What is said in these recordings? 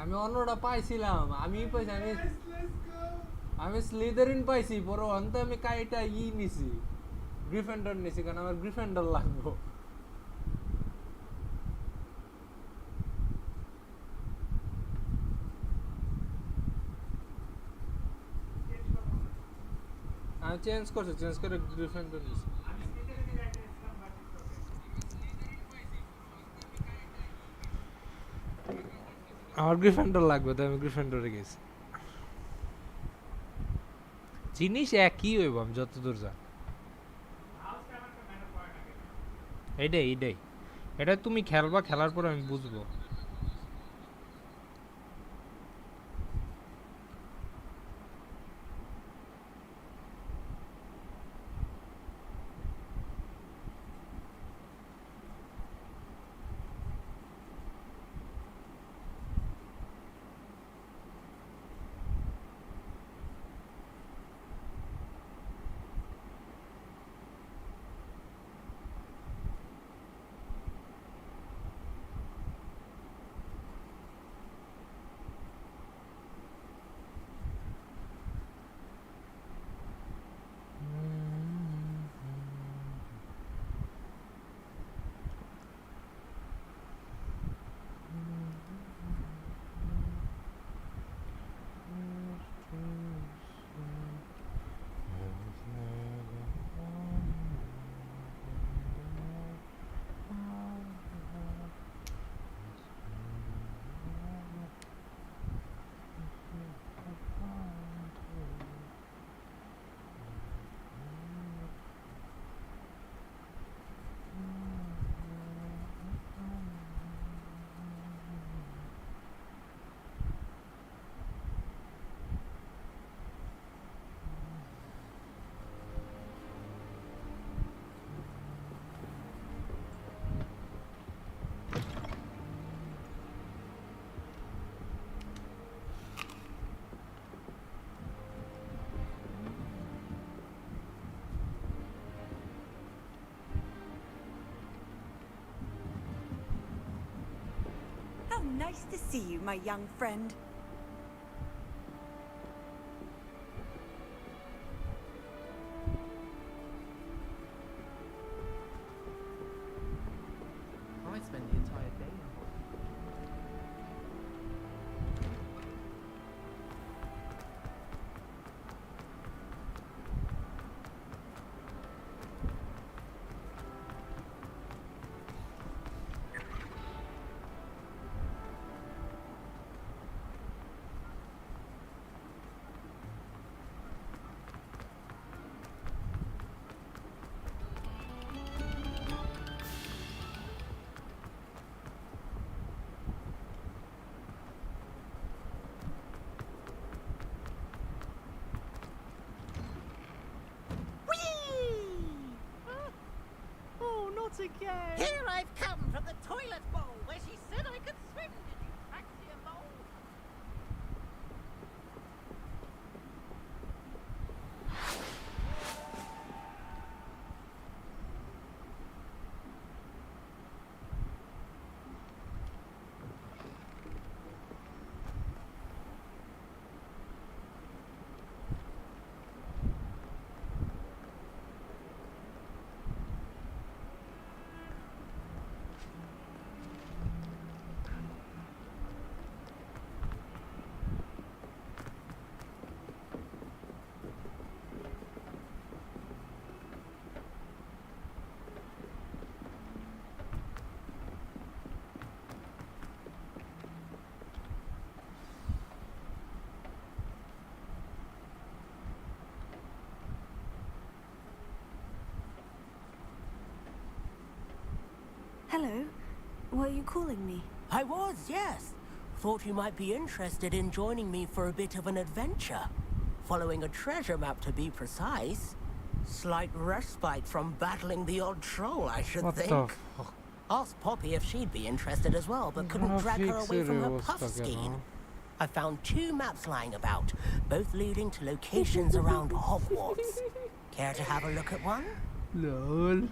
আমি অন্যটা পাইছিলাম আমি পাইছি আমি স্লিদারিন পাইছি পরে অন্তে আমি কাইটা নিছি গ্রিফেন্ডর নিছি কারণ আমার গ্রিফেন্ডর লাগবো আমি চেঞ্জ করে গ্রিফেন্ডর নিছি আমার গ্রিফেন্ডর লাগবে তাই আমি গ্রিফেন্ডরে গেছি জিনিস একই হইব আমি যতদূর যা এইটাই এটা তুমি খেলবা খেলার পর আমি বুঝবো Nice to see you, my young friend. I spend the entire day in again. Here I've come from the toilet bowl where she said I could swim. Did you fancy a bowl? Hello. Were you calling me? I was, yes. Thought you might be interested in joining me for a bit of an adventure. Following a treasure map, to be precise. Slight respite from battling the odd troll, I should think. What the fuck? Asked Poppy if she'd be interested as well, but couldn't drag her away from her puff skein. I found 2 maps lying about, both leading to locations around Hogwarts. Care to have a look at one? LOL.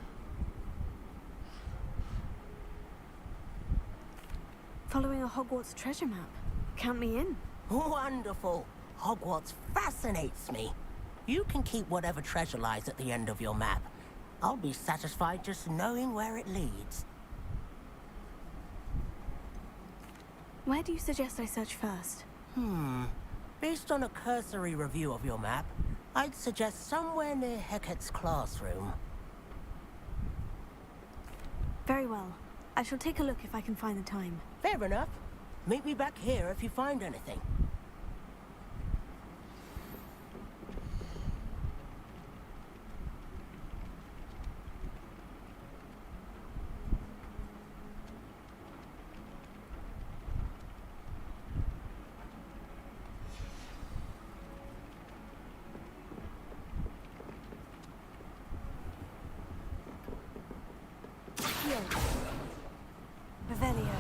Following a Hogwarts treasure map. count me in. Wonderful. Hogwarts fascinates me. You can keep whatever treasure lies at the end of your map. I'll be satisfied just knowing where it leads. Where do you suggest I search first? Based on a cursory review of your map, I'd suggest somewhere near Hecat's classroom. Very well. I shall take a look if I can find the time. Fair enough. Meet me back here if you find anything. Here. Revelio.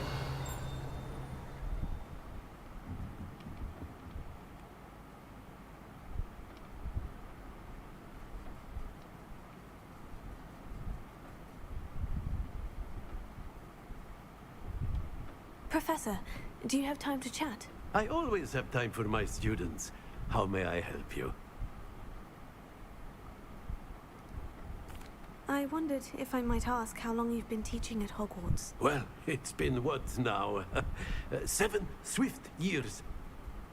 Professor, do you have time to chat? I always have time for my students. How may I help you? I wondered if I might ask how long you've been teaching at Hogwarts. Well, it's been what now? 7 swift years.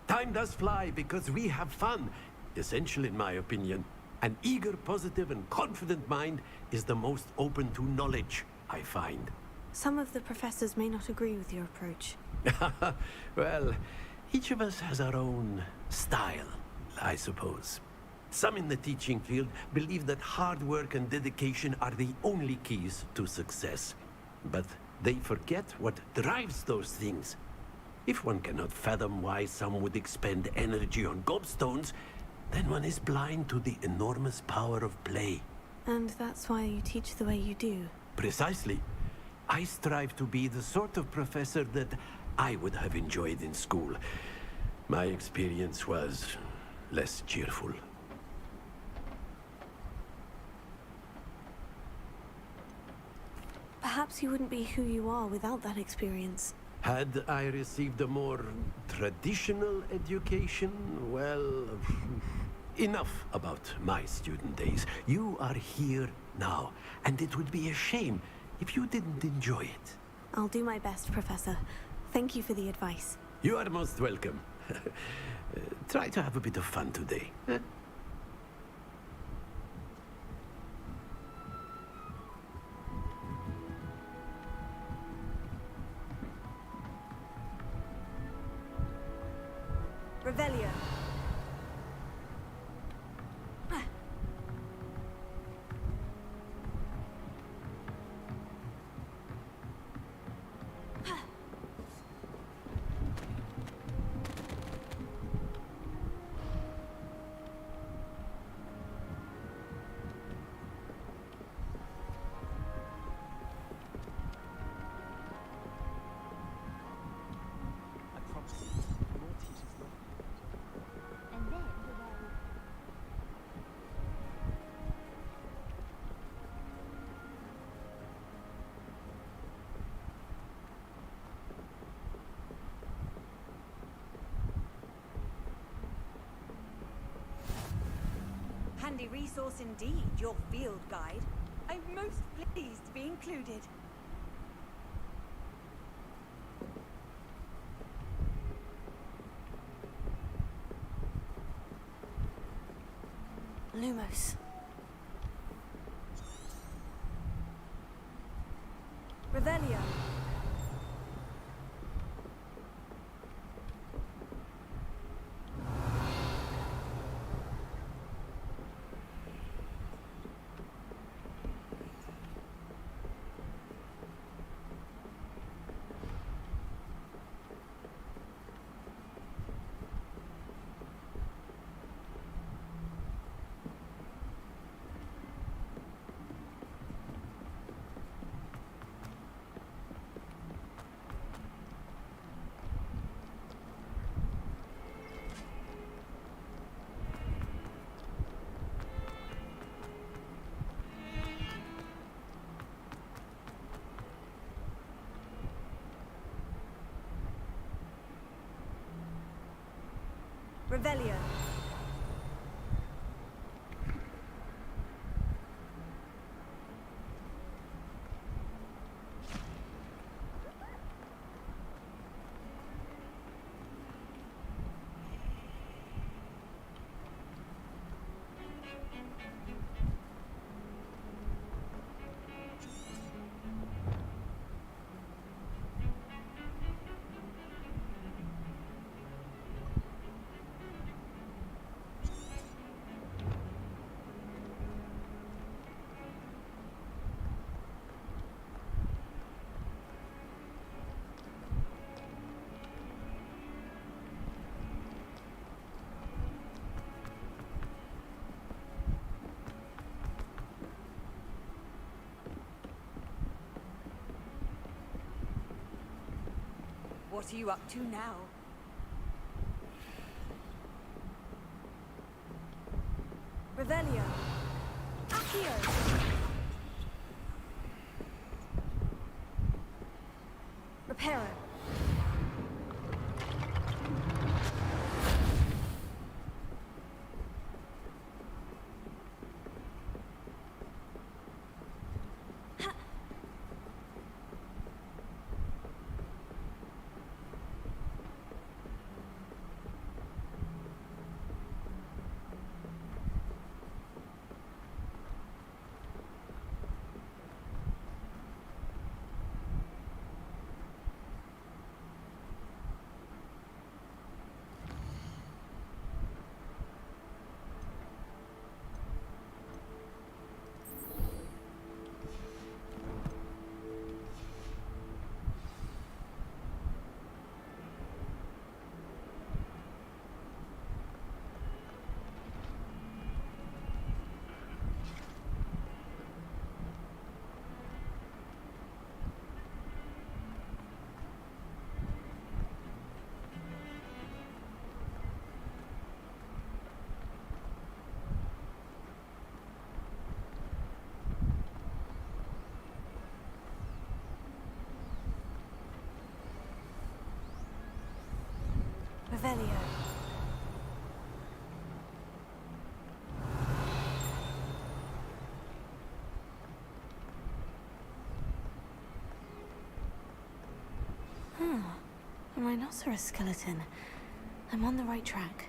Time does fly because we have fun. Essential in my opinion. An eager, positive and confident mind is the most open to knowledge, I find. Some of the professors may not agree with your approach. Well, each of us has our own style, I suppose. Some in the teaching field believe that hard work and dedication are the only keys to success. But they forget what drives those things. If one cannot fathom why some would expend energy on gobstones, then one is blind to the enormous power of play. And that's why you teach the way you do. Precisely. I strive to be the sort of professor that I would have enjoyed in school. My experience was less cheerful. Perhaps you wouldn't be who you are without that experience. Had I received a more traditional education, well, enough about my student days. You are here now, and it would be a shame if you didn't enjoy it. I'll do my best, Professor. Thank you for the advice. You are most welcome. Try to have a bit of fun today. Revelio. I promise you, more teachers love it. And then Handy resource indeed, your field guide. I'm most pleased to be included. Lumos. Revelio. Revelio. What are you up to now? Revelio. Accio. Reparo. Revelio. A rhinoceros skeleton. I'm on the right track.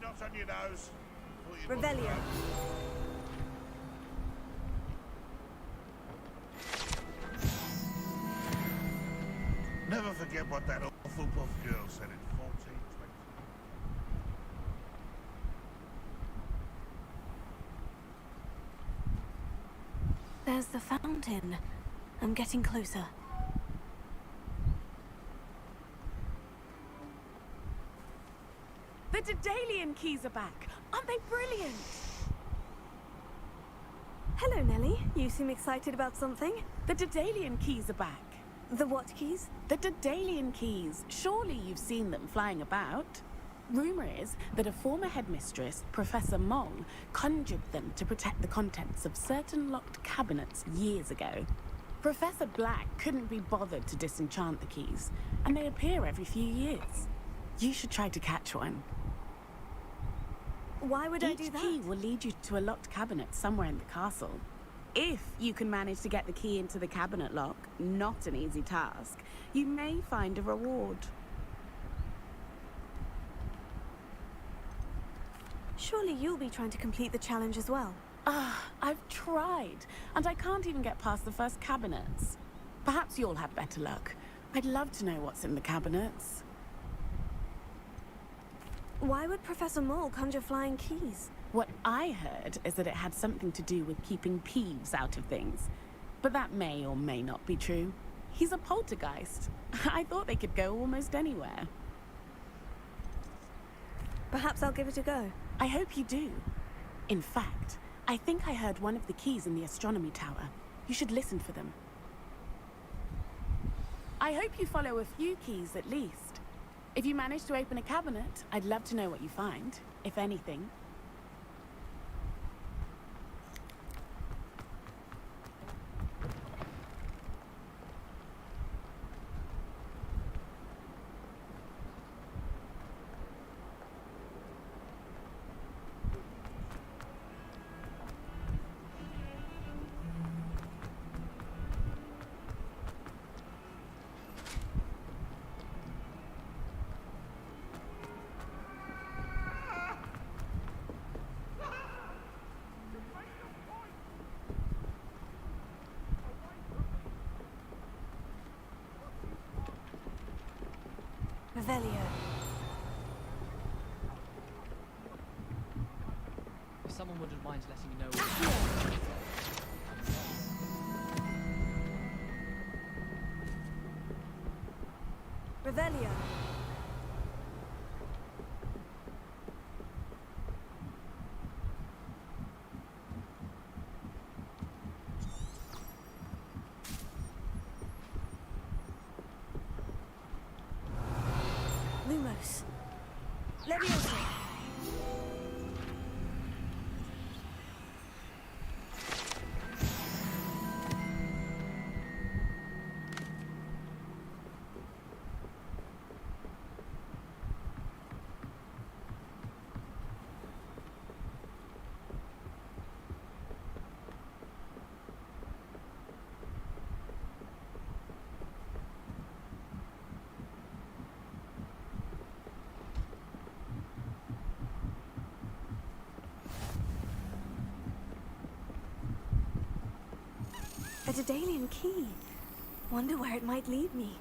Not on your nose. Revelio. Never forget what that awful buff girl said in 1420. There's the fountain. I'm getting closer. The Daedalian keys are back. Aren't they brilliant? Hello, Nellie. You seem excited about something. The Daedalian keys are back. The what keys? The Daedalian keys. Surely you've seen them flying about. Rumor is that a former headmistress, Professor Mong, conjured them to protect the contents of certain locked cabinets years ago. Professor Black couldn't be bothered to disenchant the keys, and they appear every few years. You should try to catch one. Why would I do Each that? key will lead you to a locked cabinet somewhere in the castle. If you can manage to get the key into the cabinet lock, not an easy task, you may find a reward. Surely you'll be trying to complete the challenge as well. I've tried, and I can't even get past the first cabinets. Perhaps you'll have better luck. I'd love to know what's in the cabinets. Why would Professor Mole conjure flying keys? What I heard is that it had something to do with keeping Peeves out of things. But that may or may not be true. He's a poltergeist. I thought they could go almost anywhere. Perhaps I'll give it a go. I hope you do. In fact, I think I heard one of the keys in the astronomy tower. You should listen for them. I hope you follow a few keys at least. If you manage to open a cabinet, I'd love to know what you find, if anything. Revelio. If someone wouldn't mind letting me know. Revelio. Lumos. Leviosa. A Daedalian key. Wonder where it might lead me.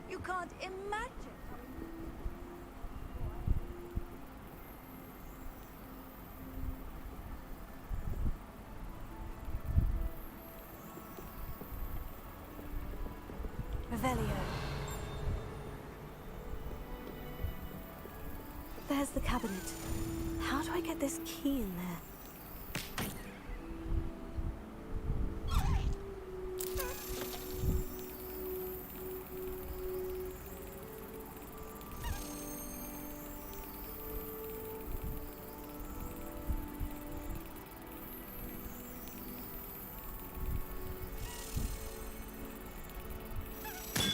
You can't imagine. Revelio. There's the cabinet. How do I get this key in there?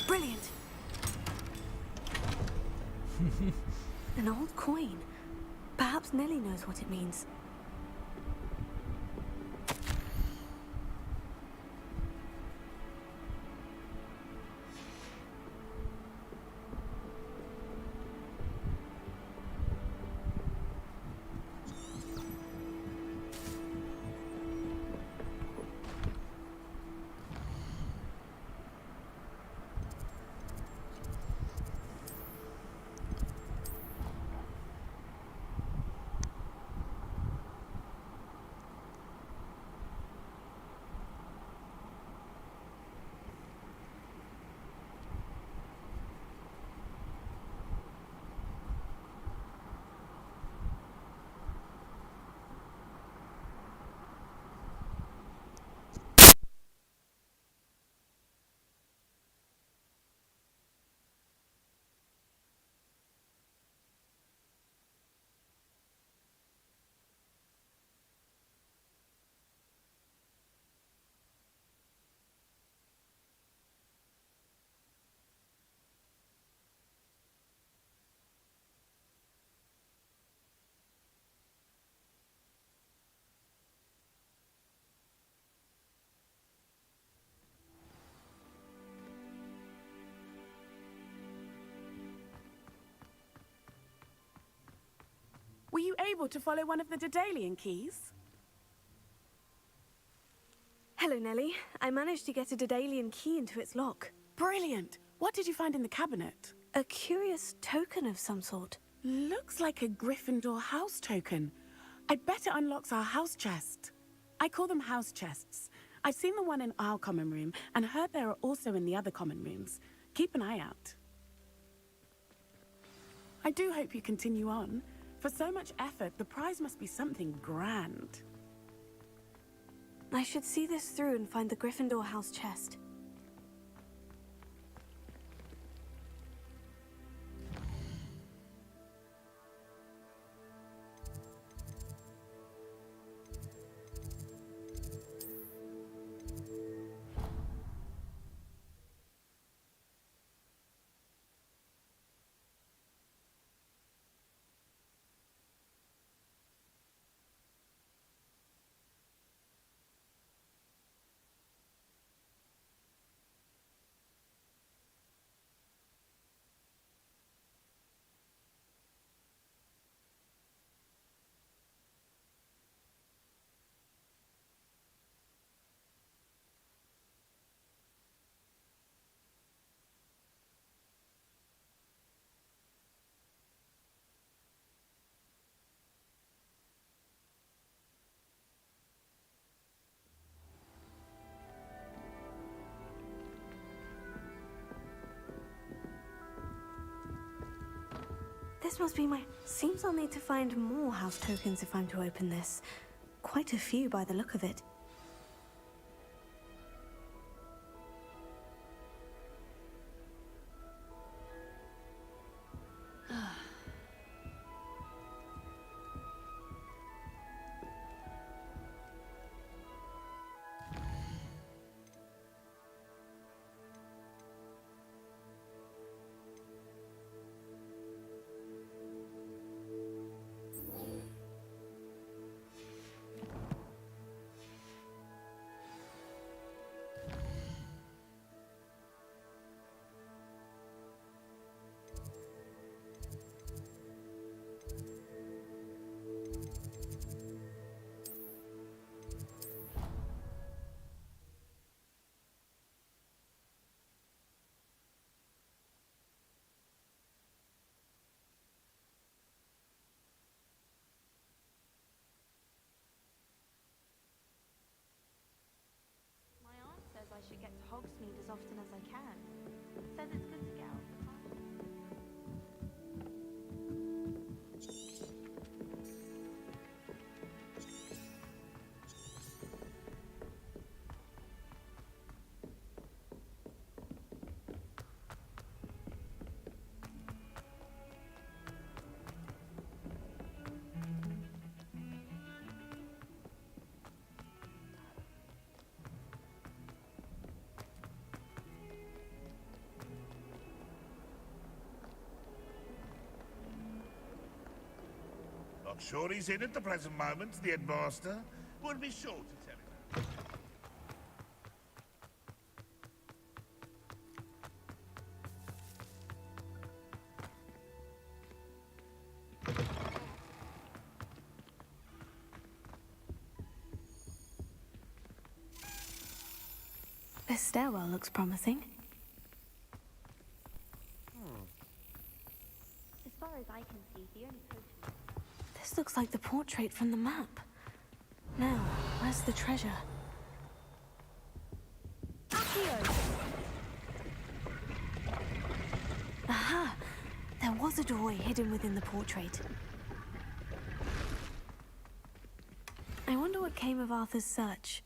Brilliant! An old coin. Perhaps Nellie knows what it means. Were you able to follow one of the Daedalian keys? Hello, Nellie. I managed to get a Daedalian key into its lock. Brilliant! What did you find in the cabinet? A curious token of some sort. Looks like a Gryffindor house token. I bet it unlocks our house chest. I call them house chests. I've seen the one in our common room and heard there are also in the other common rooms. Keep an eye out. I do hope you continue on. For so much effort, the prize must be something grand. I should see this through and find the Gryffindor house chest. This must be my... Seems I'll need to find more house tokens if I'm to open this. Quite a few by the look of it. My aunt says I should get to Hogsmeade as often as I can. Says it's good to get out of the car. Not sure he's in at the present moment, the headmaster. We'll be sure to tell him. This stairwell looks promising. As far as I can see, the only potion... This looks like the portrait from the map. Now, where's the treasure? Aha! There was a doorway hidden within the portrait. I wonder what came of Arthur's search.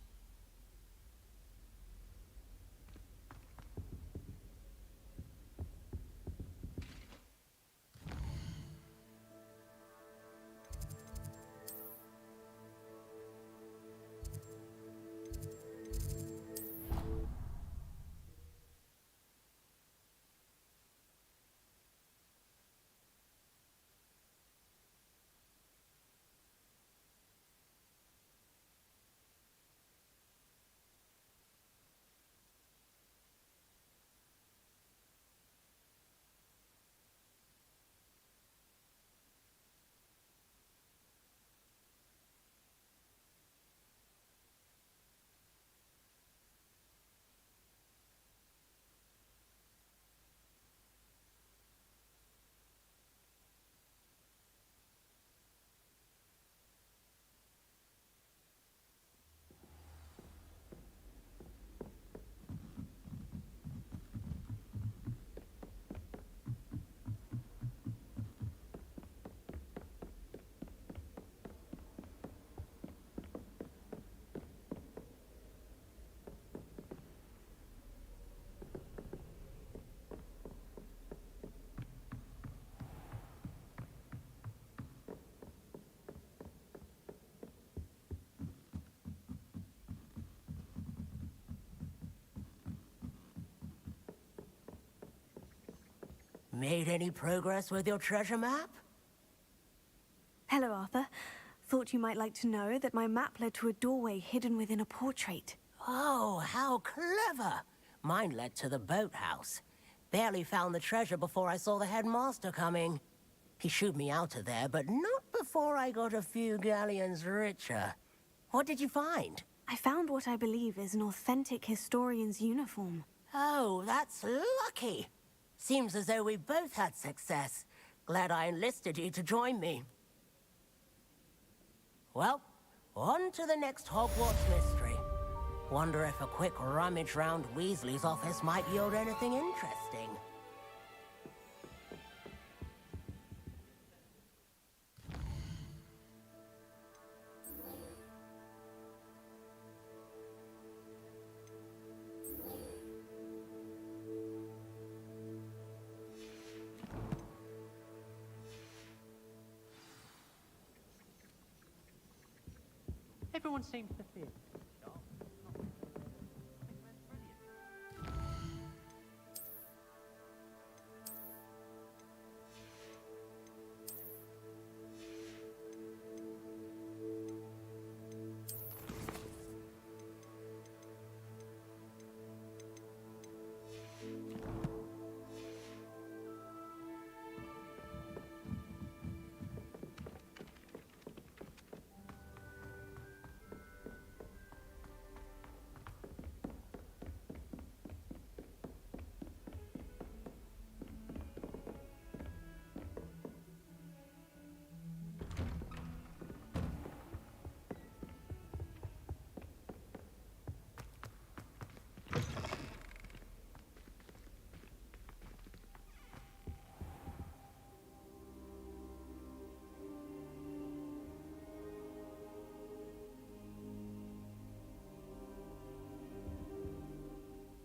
Made any progress with your treasure map? Hello, Arthur. Thought you might like to know that my map led to a doorway hidden within a portrait. Oh, how clever! Mine led to the boathouse. Barely found the treasure before I saw the headmaster coming. He shooed me out of there, but not before I got a few galleons richer. What did you find? I found what I believe is an authentic historian's uniform. Oh, that's lucky. Seems as though we both had success. Glad I enlisted you to join me. Well, on to the next Hogwarts mystery. Wonder if a quick rummage round Weasley's office might yield anything interesting. Everyone seems to feel.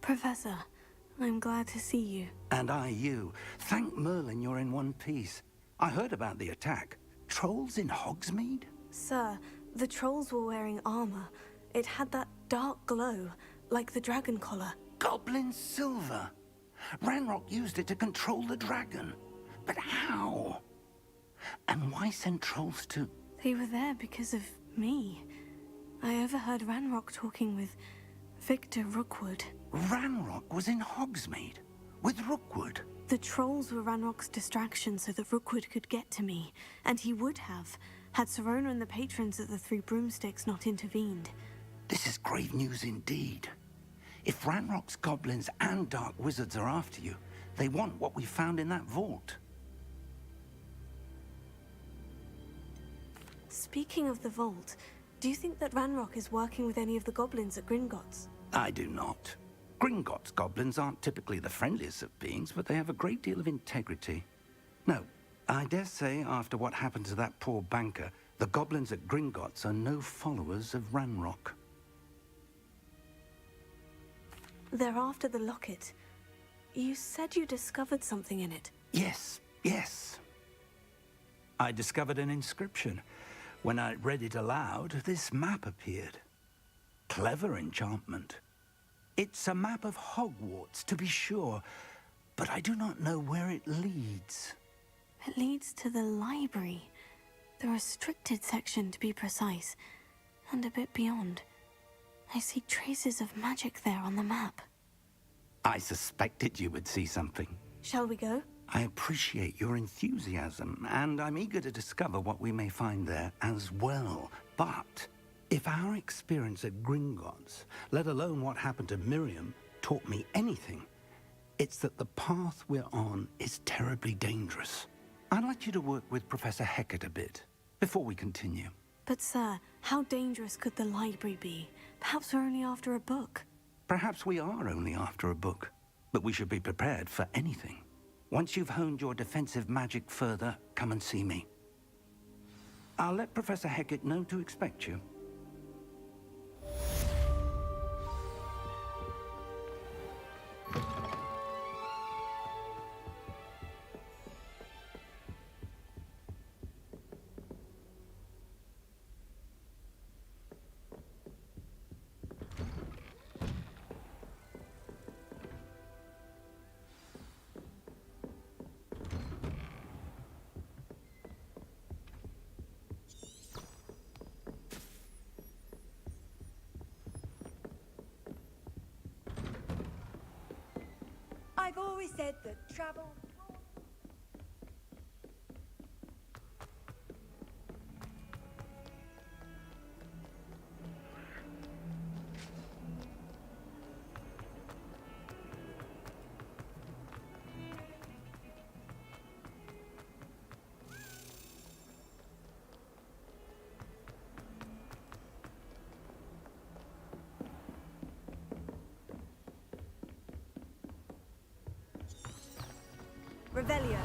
Professor, I'm glad to see you. And I you. Thank Merlin you're in one piece. I heard about the attack. Trolls in Hogsmeade? Sir, the trolls were wearing armor. It had that dark glow, like the dragon collar. Goblin silver. Ranrock used it to control the dragon. But how? And why send trolls to... They were there because of me. I overheard Ranrock talking with Victor Rookwood. Ranrock was in Hogsmeade with Rookwood. The trolls were Ranrock's distraction so that Rookwood could get to me, and he would have, had Serona and the patrons at the Three Broomsticks not intervened. This is grave news indeed. If Ranrock's goblins and dark wizards are after you, they want what we found in that vault. Speaking of the vault, do you think that Ranrock is working with any of the goblins at Gringotts? I do not. Gringotts goblins aren't typically the friendliest of beings, but they have a great deal of integrity. No, I dare say after what happened to that poor banker, the goblins at Gringotts are no followers of Ranrock. They're after the locket. You said you discovered something in it. Yes, yes. I discovered an inscription. When I read it aloud, this map appeared. Clever enchantment. It's a map of Hogwarts, to be sure, but I do not know where it leads. It leads to the library. The restricted section, to be precise, and a bit beyond. I see traces of magic there on the map. I suspected you would see something. Shall we go? I appreciate your enthusiasm, and I'm eager to discover what we may find there as well. But if our experience at Gringotts, let alone what happened to Miriam, taught me anything, it's that the path we're on is terribly dangerous. I'd like you to work with Professor Hecat a bit before we continue. But sir, how dangerous could the library be? Perhaps we're only after a book. Perhaps we are only after a book, but we should be prepared for anything. Once you've honed your defensive magic further, come and see me. I'll let Professor Hecat know to expect you. always said that travel. Revelio.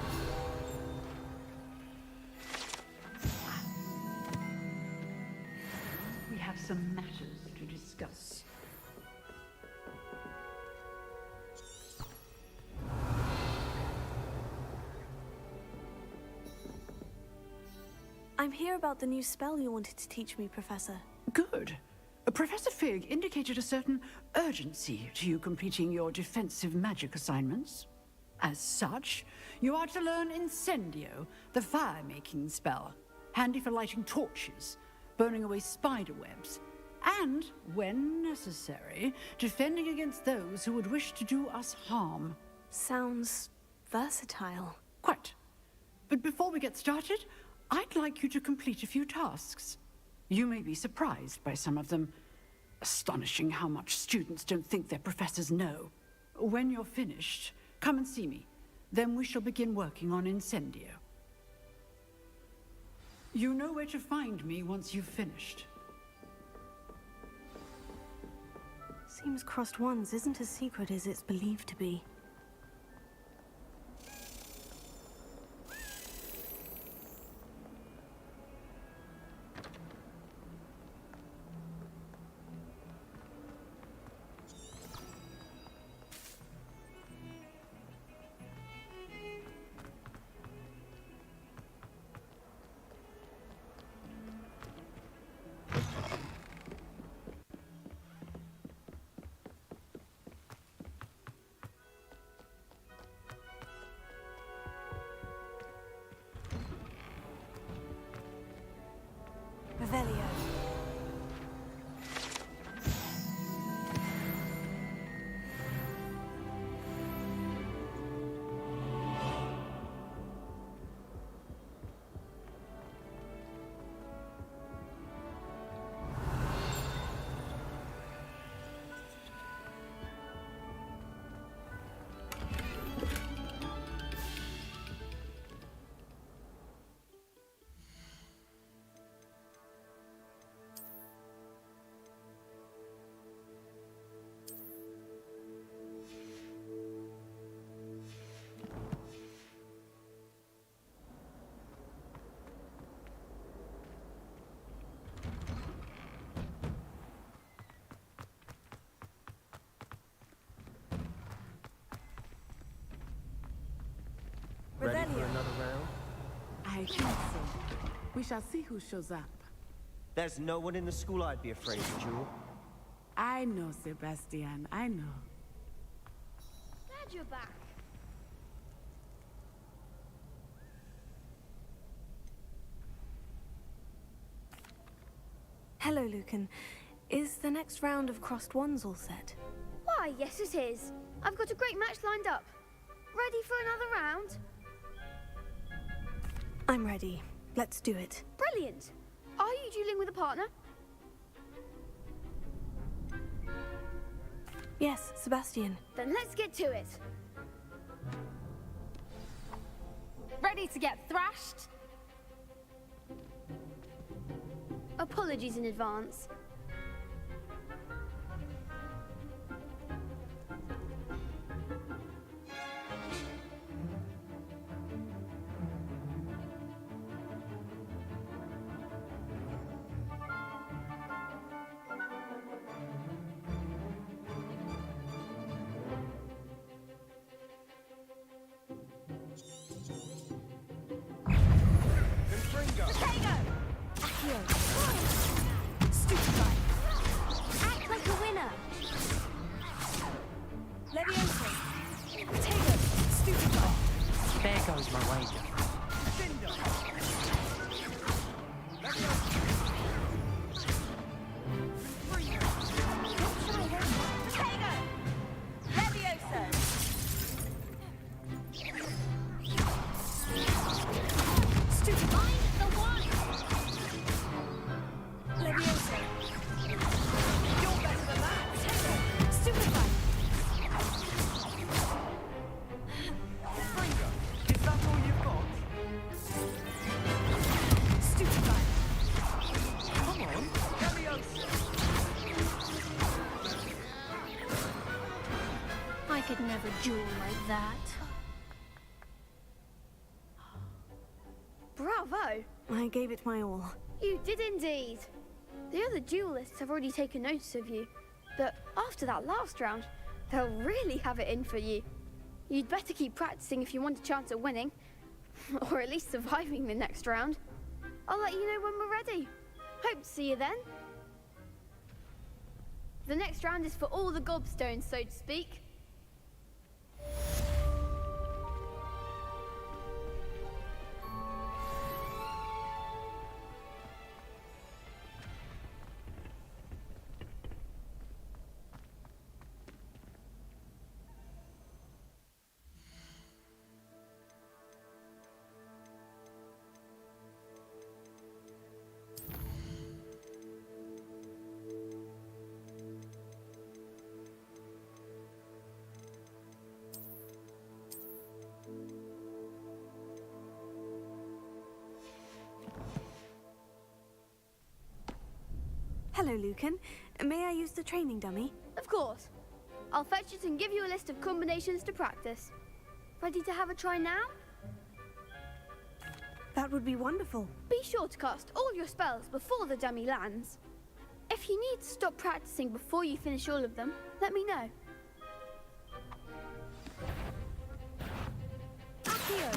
We have some matters to discuss. I'm here about the new spell you wanted to teach me, Professor. Good. Professor Fig indicated a certain urgency to you completing your defensive magic assignments. As such, you are to learn Incendio, the fire-making spell, handy for lighting torches, burning away spider webs, and, when necessary, defending against those who would wish to do us harm. Sounds versatile. Quite. But before we get started, I'd like you to complete a few tasks. You may be surprised by some of them. Astonishing how much students don't think their professors know. When you're finished, come and see me. Then we shall begin working on Incendio. You know where to find me once you've finished. Seems Crossed Wands isn't as secret as it's believed to be. Revelio. Ready for another round? I think so. We shall see who shows up. There's no one in the school I'd be afraid of, Jewel. I know, Sebastian. I know. Glad you're back. Hello, Lucan. Is the next round of Crossed Wands all set? Why, yes it is. I've got a great match lined up. Ready for another round? I'm ready. Let's do it. Brilliant. Are you dueling with a partner? Yes, Sebastian. Then let's get to it. Ready to get thrashed? Apologies in advance. Stupefy. jewel like that. Bravo! I gave it my all. You did indeed. The other duelists have already taken notice of you, but after that last round, they'll really have it in for you. You'd better keep practicing if you want a chance at winning, or at least surviving the next round. I'll let you know when we're ready. Hope to see you then. The next round is for all the gobstones, so to speak. Hello, Lucan. May I use the training dummy? Of course. I'll fetch it and give you a list of combinations to practice. Ready to have a try now? That would be wonderful. Be sure to cast all your spells before the dummy lands. If you need to stop practicing before you finish all of them, let me know. Accio.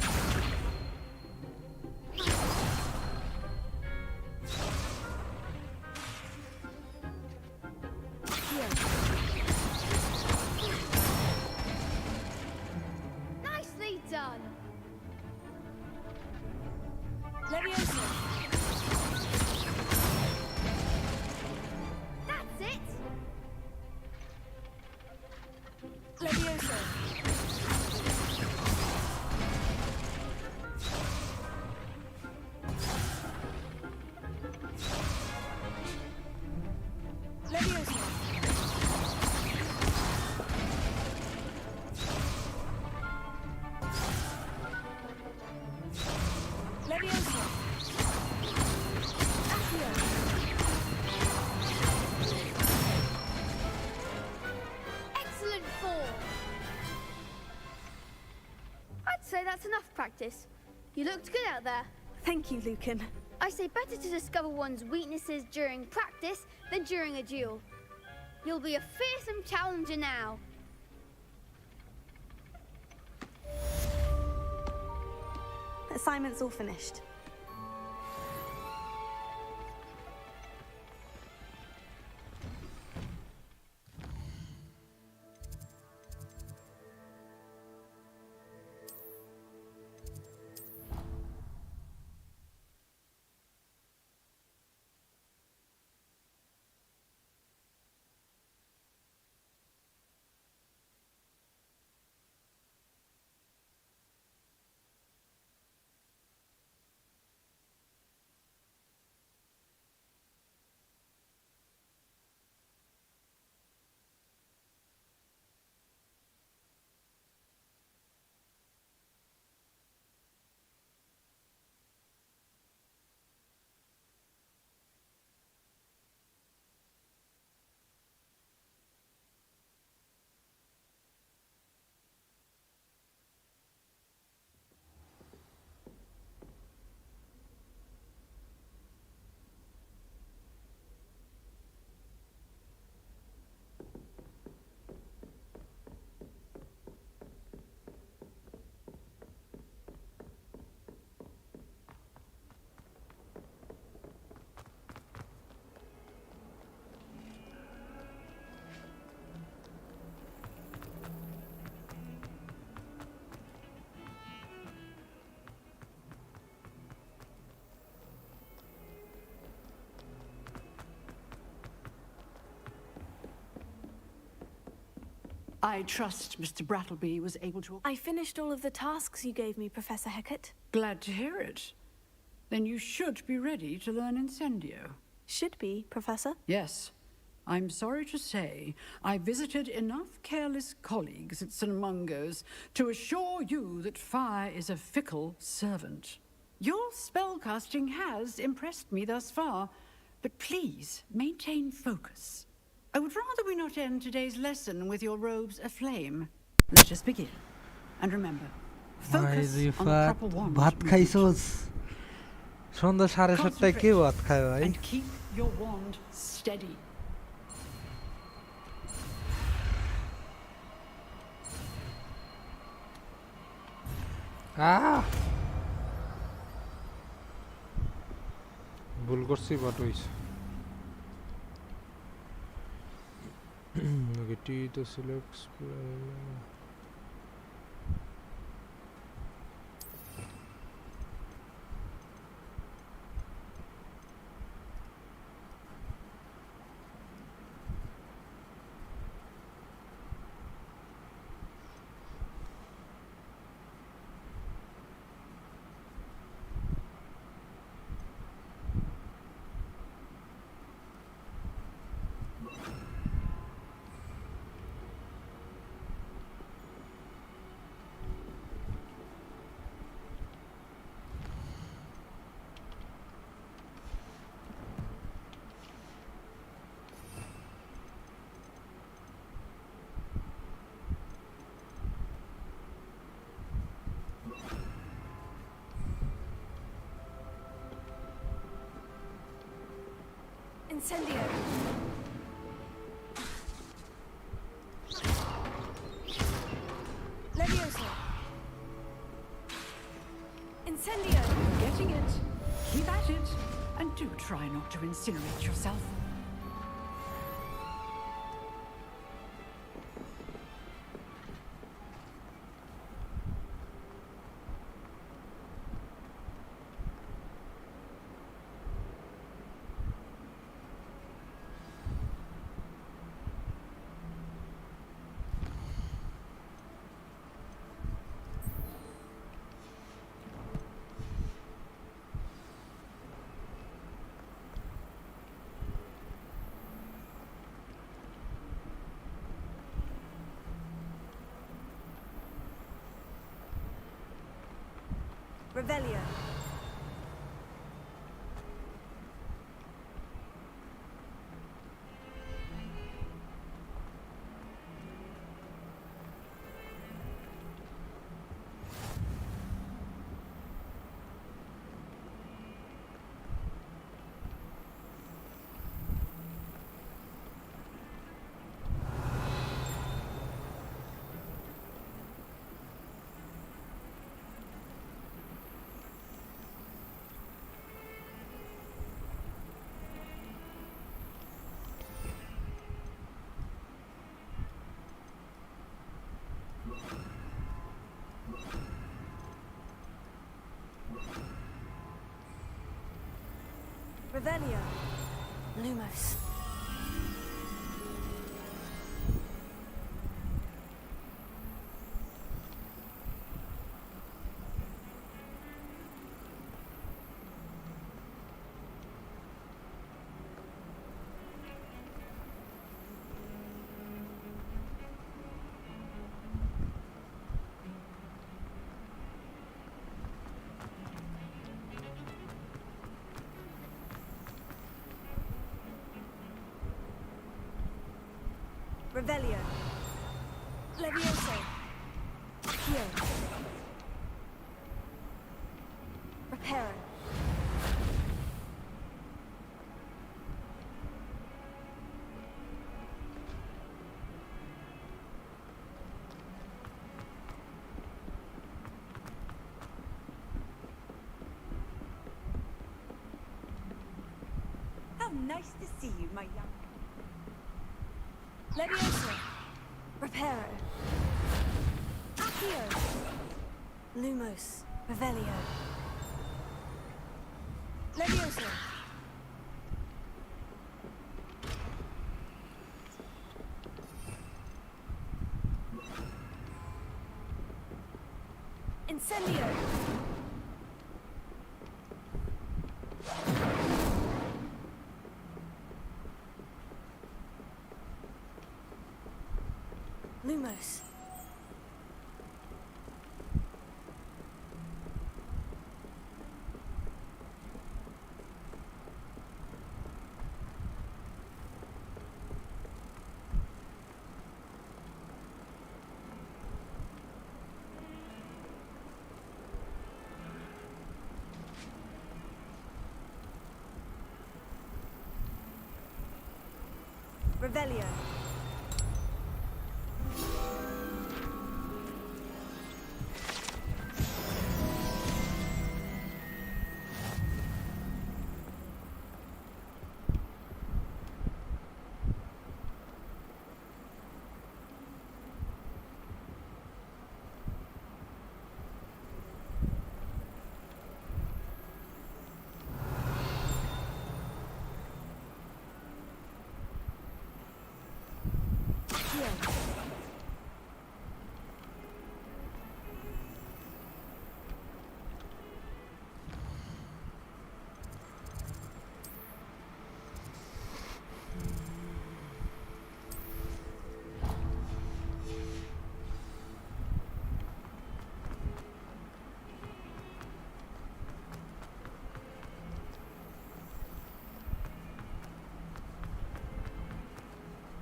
Nicely done. Leviosa. That's it. Leviosa. Leviosa. Leviosa. Accio. Excellent form. I'd say that's enough practice. You looked good out there. Thank you, Lucan. I say better to discover one's weaknesses during practice than during a duel. You'll be a fearsome challenger now. Assignment's all finished. I trust Mr. Brattleby was able to... I finished all of the tasks you gave me, Professor Hecat. Glad to hear it. Then you should be ready to learn Incendio. Should be, Professor. Yes. I'm sorry to say, I visited enough careless colleagues at St. Mungo's to assure you that fire is a fickle servant. Your spellcasting has impressed me thus far, but please maintain focus. I would rather we not end today's lesson with your robes aflame. Let us begin. And remember, focus on the proper wand ভাত movement. খাইছস সন্ধ্যা 7:30টায় কে ভাত খায় ভাই And keep your wand steady. ভুল করছি but হইছে ওকে টি তো select Incendio. Levioso. Incendio. Getting it. Keep at it. And do try not to incinerate yourself. Revelio. Revelio. Lumos. Revelio. Levioso. Accio. Reparo. How nice to see you, my young. Levioso. Reparo. Accio. Lumos. Revelio. Levioso. Incendio. Lumos. Revelio.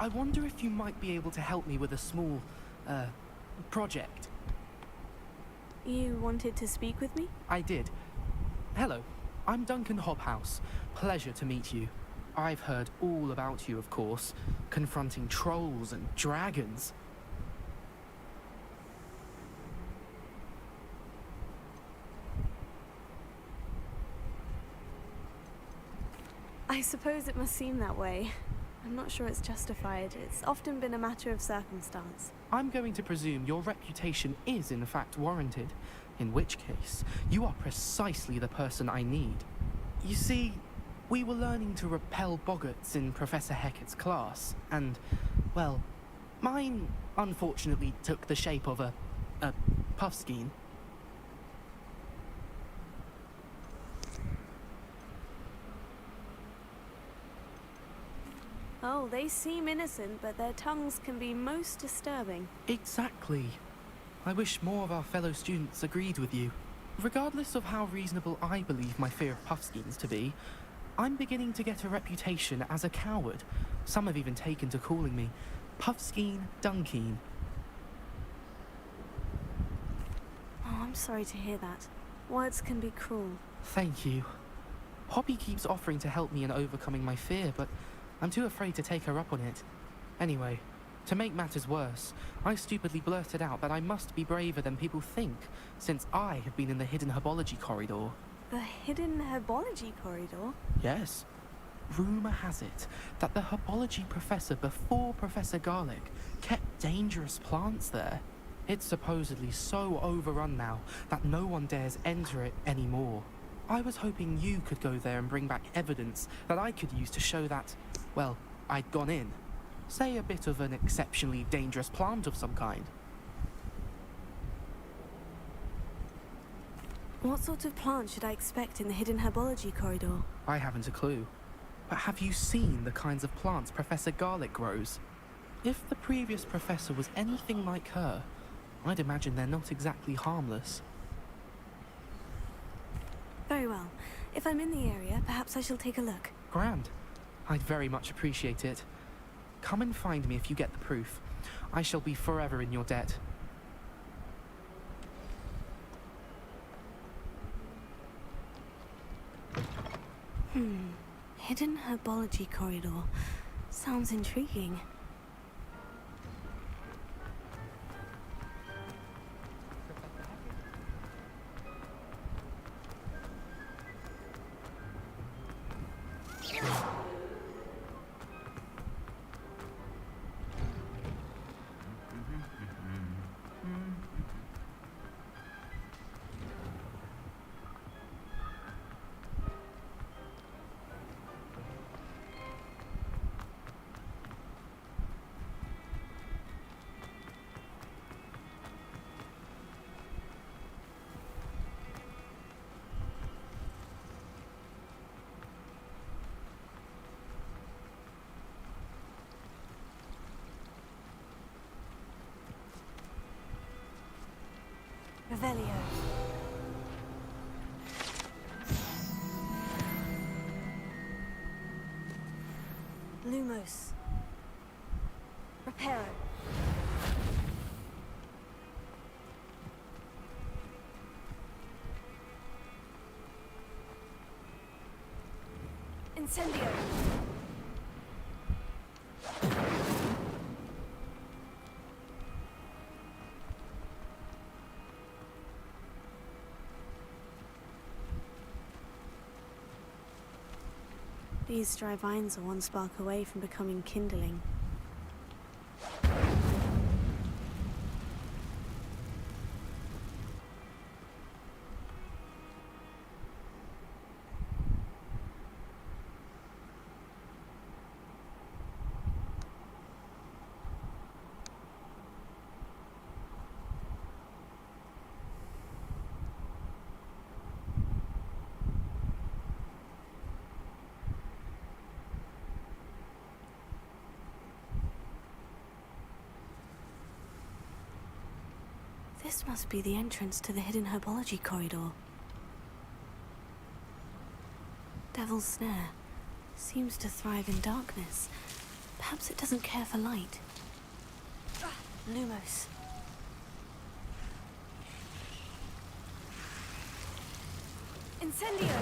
I wonder if you might be able to help me with a small, project. You wanted to speak with me? I did. Hello, I'm Duncan Hobhouse. Pleasure to meet you. I've heard all about you, of course, confronting trolls and dragons. I suppose it must seem that way. I'm not sure it's justified. It's often been a matter of circumstance. I'm going to presume your reputation is in fact warranted, in which case, you are precisely the person I need. You see, we were learning to repel boggarts in Professor Hecat's class, and, well, mine unfortunately took the shape of a puffskein. Oh, they seem innocent, but their tongues can be most disturbing. Exactly. I wish more of our fellow students agreed with you. Regardless of how reasonable I believe my fear of puffskeins to be, I'm beginning to get a reputation as a coward. Some have even taken to calling me Puffskeen Dunkeen. Oh, I'm sorry to hear that. Words can be cruel. Thank you. Poppy keeps offering to help me in overcoming my fear, but I'm too afraid to take her up on it. Anyway, to make matters worse, I stupidly blurted out that I must be braver than people think, since I have been in the hidden herbology corridor. The hidden herbology corridor? Yes. Rumour has it that the herbology professor before Professor Garlic kept dangerous plants there. It's supposedly so overrun now that no one dares enter it anymore. I was hoping you could go there and bring back evidence that I could use to show that, well, I'd gone in. Say a bit of an exceptionally dangerous plant of some kind. What sort of plant should I expect in the hidden herbology corridor? I haven't a clue. But have you seen the kinds of plants Professor Garlic grows? If the previous professor was anything like her, I'd imagine they're not exactly harmless. Very well. If I'm in the area, perhaps I shall take a look. Grand. I'd very much appreciate it. Come and find me if you get the proof. I shall be forever in your debt. Hidden herbology corridor. Sounds intriguing. Revelio. Lumos. Reparo. Incendio. These dry vines are one spark away from becoming kindling. This must be the entrance to the hidden herbology corridor. Devil's Snare seems to thrive in darkness. Perhaps it doesn't care for light. Lumos. Incendio!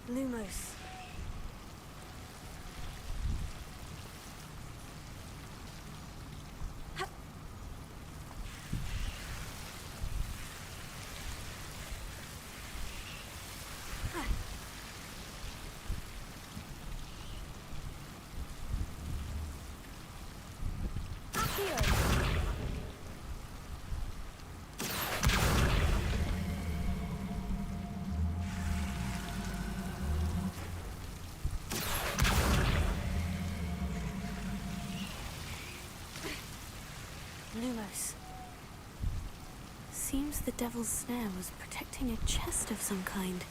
Lumos. Lumos. Seems the Devil's Snare was protecting a chest of some kind.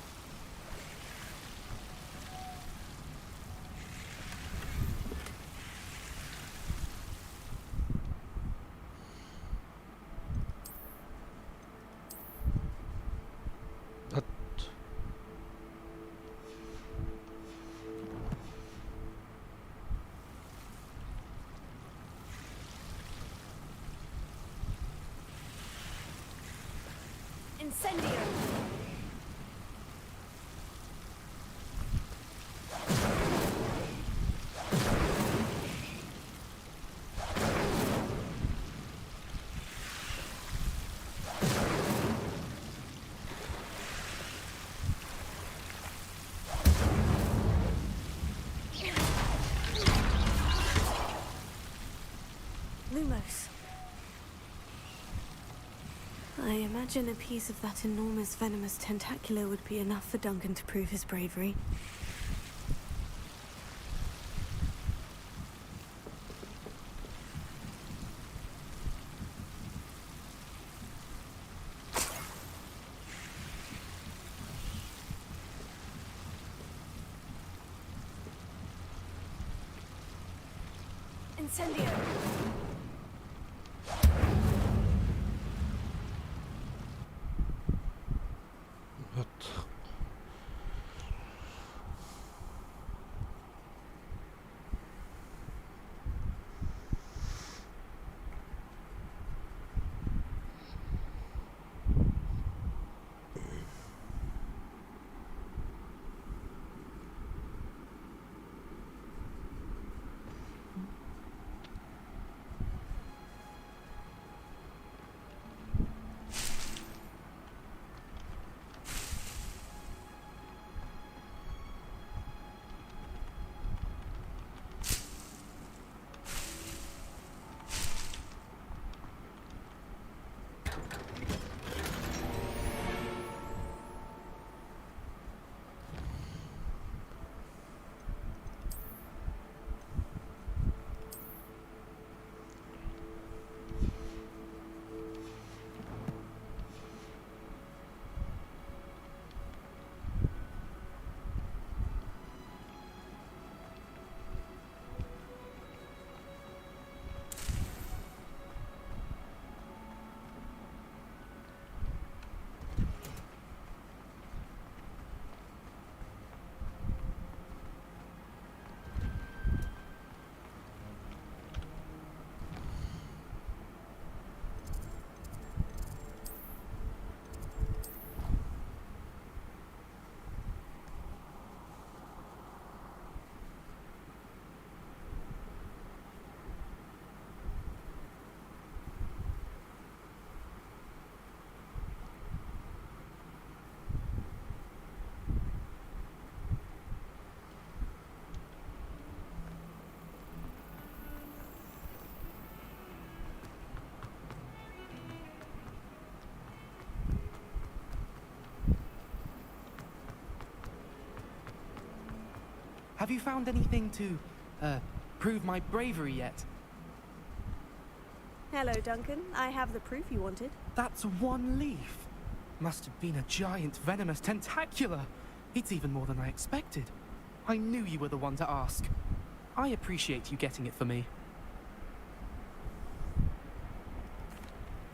Incendio! Lumos. I imagine a piece of that enormous venomous tentacular would be enough for Duncan to prove his bravery. Incendio! Have you found anything to, prove my bravery yet? Hello, Duncan. I have the proof you wanted. That's one leaf. Must have been a giant venomous tentacula. It's even more than I expected. I knew you were the one to ask. I appreciate you getting it for me.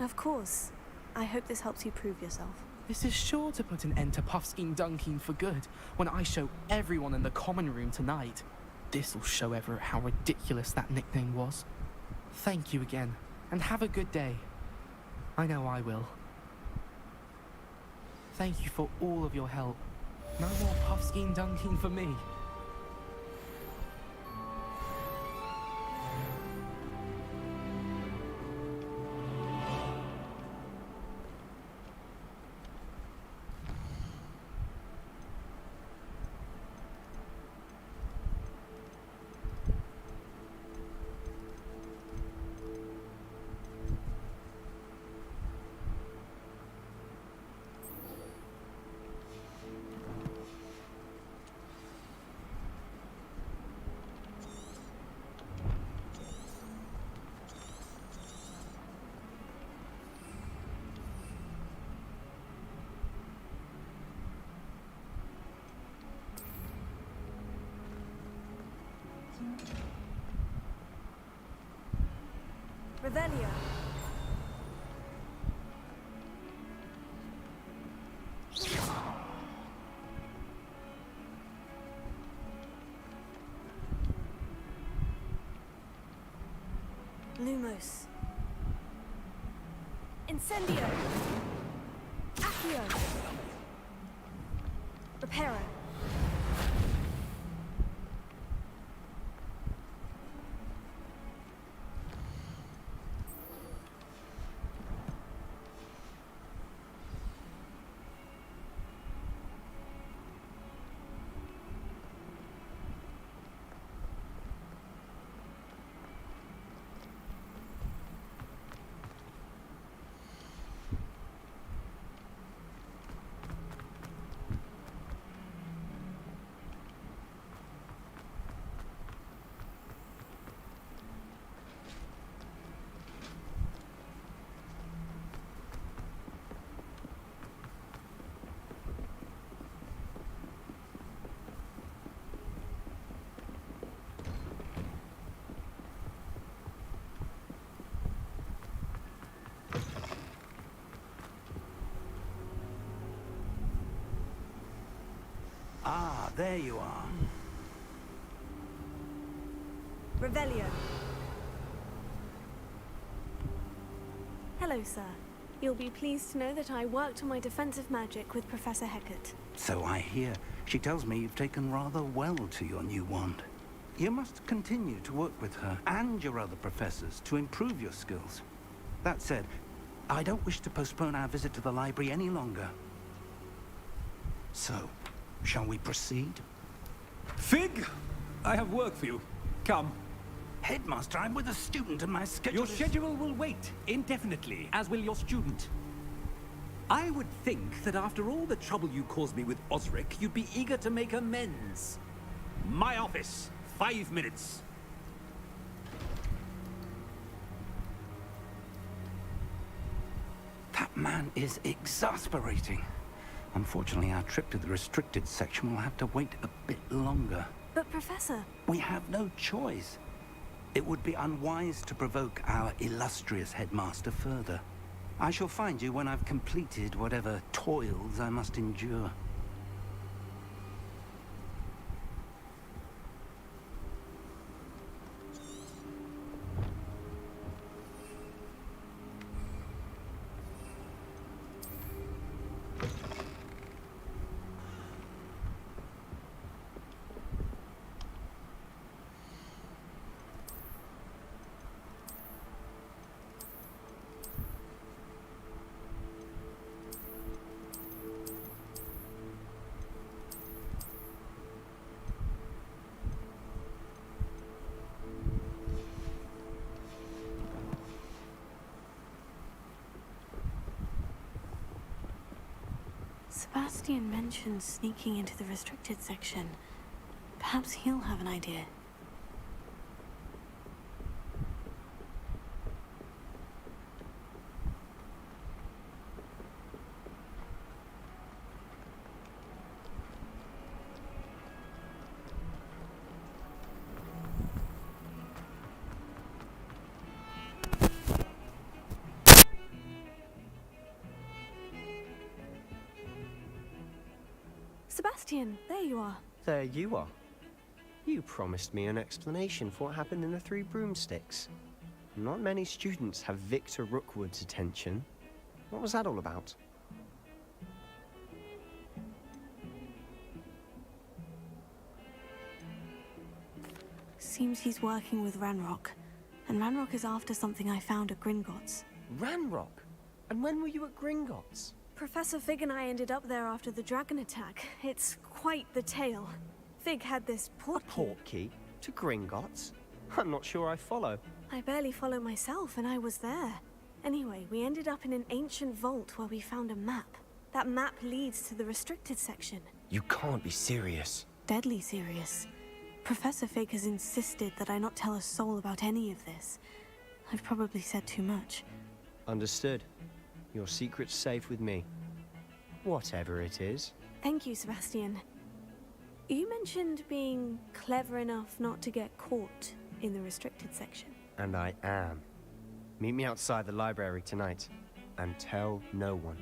Of course. I hope this helps you prove yourself. This is sure to put an end to Puffskein Dunkin for good when I show everyone in the common room tonight. This'll show Everett how ridiculous that nickname was. Thank you again, and have a good day. I know I will. Thank you for all of your help. No more Puffskein Dunkin for me. Revelio. Lumos. Incendio. Accio. Reparo. Ah, there you are. Revelio. Hello, sir. You'll be pleased to know that I worked on my defensive magic with Professor Hecat. So I hear. She tells me you've taken rather well to your new wand. You must continue to work with her and your other professors to improve your skills. That said, I don't wish to postpone our visit to the library any longer. So, shall we proceed? Fig, I have work for you. Come. Headmaster, I'm with a student and my schedule Your schedule will wait indefinitely, as will your student. I would think that after all the trouble you caused me with Osric, you'd be eager to make amends. My office, 5 minutes. That man is exasperating. Unfortunately, our trip to the restricted section will have to wait a bit longer. But, Professor... We have no choice. It would be unwise to provoke our illustrious headmaster further. I shall find you when I've completed whatever toils I must endure. Sebastian mentioned sneaking into the restricted section. Perhaps he'll have an idea. Sebastian, there you are. There you are. You promised me an explanation for what happened in the Three Broomsticks. Not many students have Victor Rookwood's attention. What was that all about? Seems he's working with Ranrock. And Ranrock is after something I found at Gringotts. Ranrock? And when were you at Gringotts? Professor Fig and I ended up there after the dragon attack. It's quite the tale. Fig had this portkey to Gringotts? I'm not sure I follow. I barely follow myself, and I was there. Anyway, we ended up in an ancient vault where we found a map. That map leads to the restricted section. You can't be serious. Deadly serious. Professor Fig has insisted that I not tell a soul about any of this. I've probably said too much. Understood. Your secret's safe with me. Whatever it is. Thank you, Sebastian. You mentioned being clever enough not to get caught in the restricted section. And I am. Meet me outside the library tonight. And tell no one.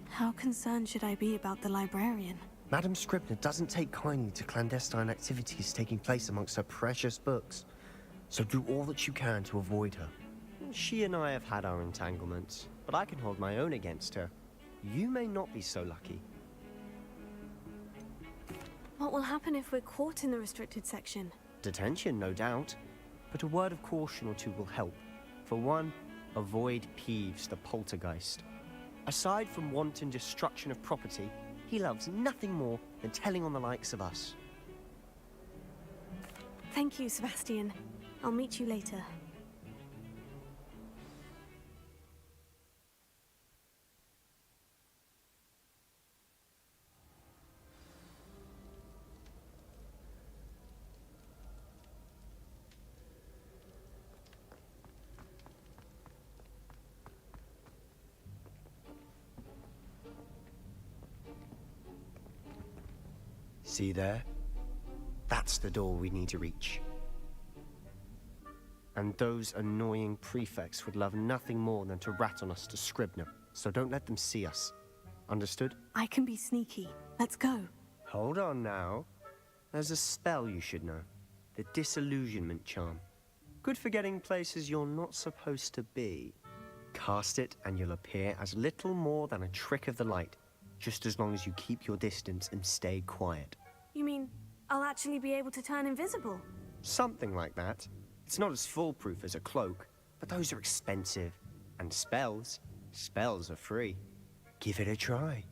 How concerned should I be about the librarian? Madam Scribner doesn't take kindly to clandestine activities taking place amongst her precious books. So do all that you can to avoid her. She and I have had our entanglements, but I can hold my own against her. You may not be so lucky. What will happen if we're caught in the restricted section? Detention, no doubt. But a word of caution or two will help. For one, avoid Peeves the poltergeist. Aside from wanton destruction of property, he loves nothing more than telling on the likes of us. Thank you, Sebastian. I'll meet you later. See there? That's the door we need to reach. And those annoying prefects would love nothing more than to rat on us to Scribner, so don't let them see us. Understood? I can be sneaky. Let's go. Hold on now. There's a spell you should know. The Disillusionment Charm. Good for getting places you're not supposed to be. Cast it and you'll appear as little more than a trick of the light, just as long as you keep your distance and stay quiet. You mean I'll actually be able to turn invisible? Something like that. It's not as foolproof as a cloak, but those are expensive. And spells are free. Give it a try.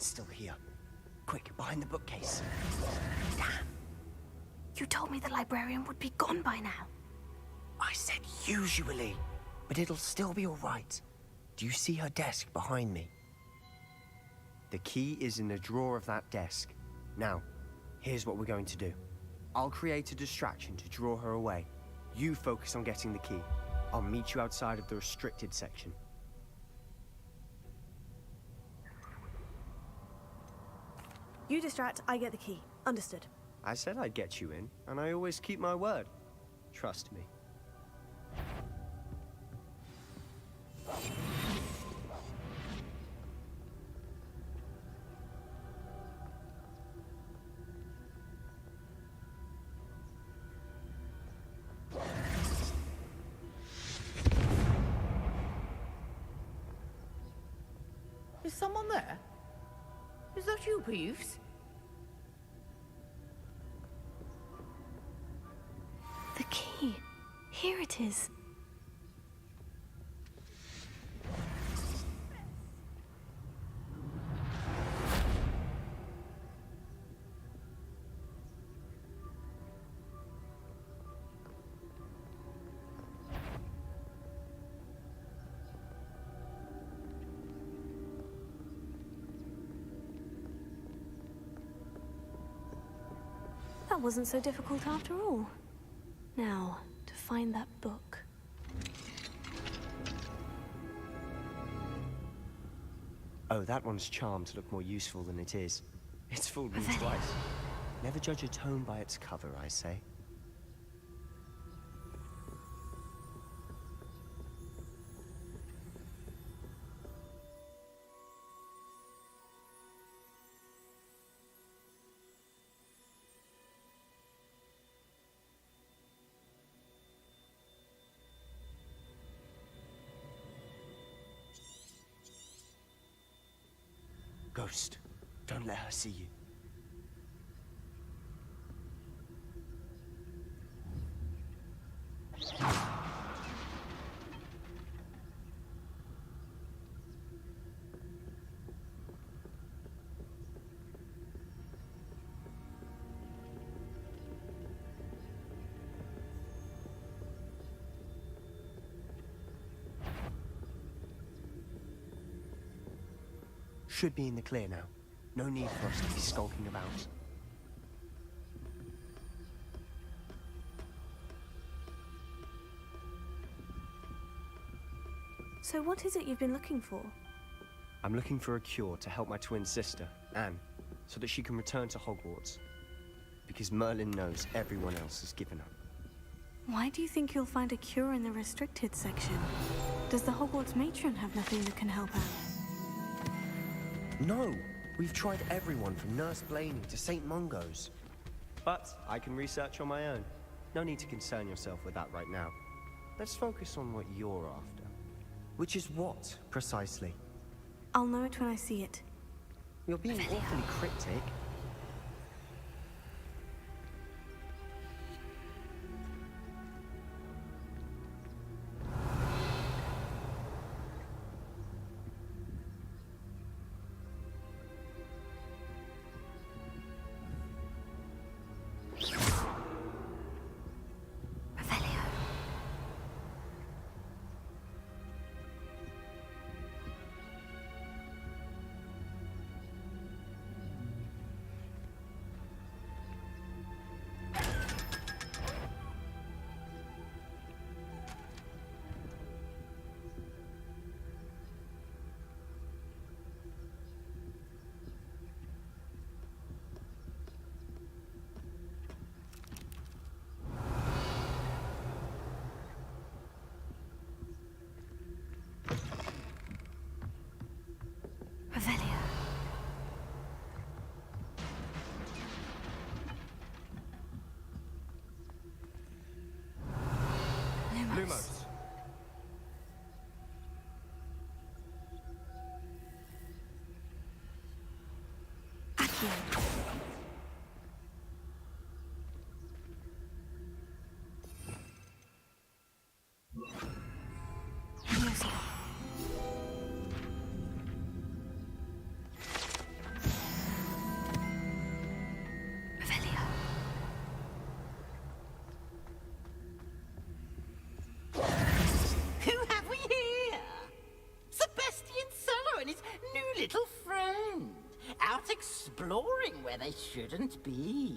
It's still here. Quick, behind the bookcase. Damn. You told me the librarian would be gone by now. I said usually, but it'll still be all right. Do you see her desk behind me? The key is in the drawer of that desk. Now, here's what we're going to do. I'll create a distraction to draw her away. You focus on getting the key. I'll meet you outside of the restricted section. You distract, I get the key. Understood. I said I'd get you in, and I always keep my word. Trust me. Is someone there? Is that you, Peeves? The key. Here it is. That wasn't so difficult after all. Now, to find that book. Oh, that one's charmed to look more useful than it is. It's fooled me twice. Never judge a tome by its cover, I say. Ghost, don't let her see you. Should be in the clear now. No need for us to be skulking about. So what is it you've been looking for? I'm looking for a cure to help my twin sister, Anne, so that she can return to Hogwarts. Because Merlin knows everyone else has given up. Why do you think you'll find a cure in the restricted section? Does the Hogwarts matron have nothing that can help out? No! We've tried everyone from Nurse Blaney to St. Mungo's. But I can research on my own. No need to concern yourself with that right now. Let's focus on what you're after. Which is what, precisely? I'll know it when I see it. You're being awfully cryptic. Lumos. start exploring where they shouldn't be.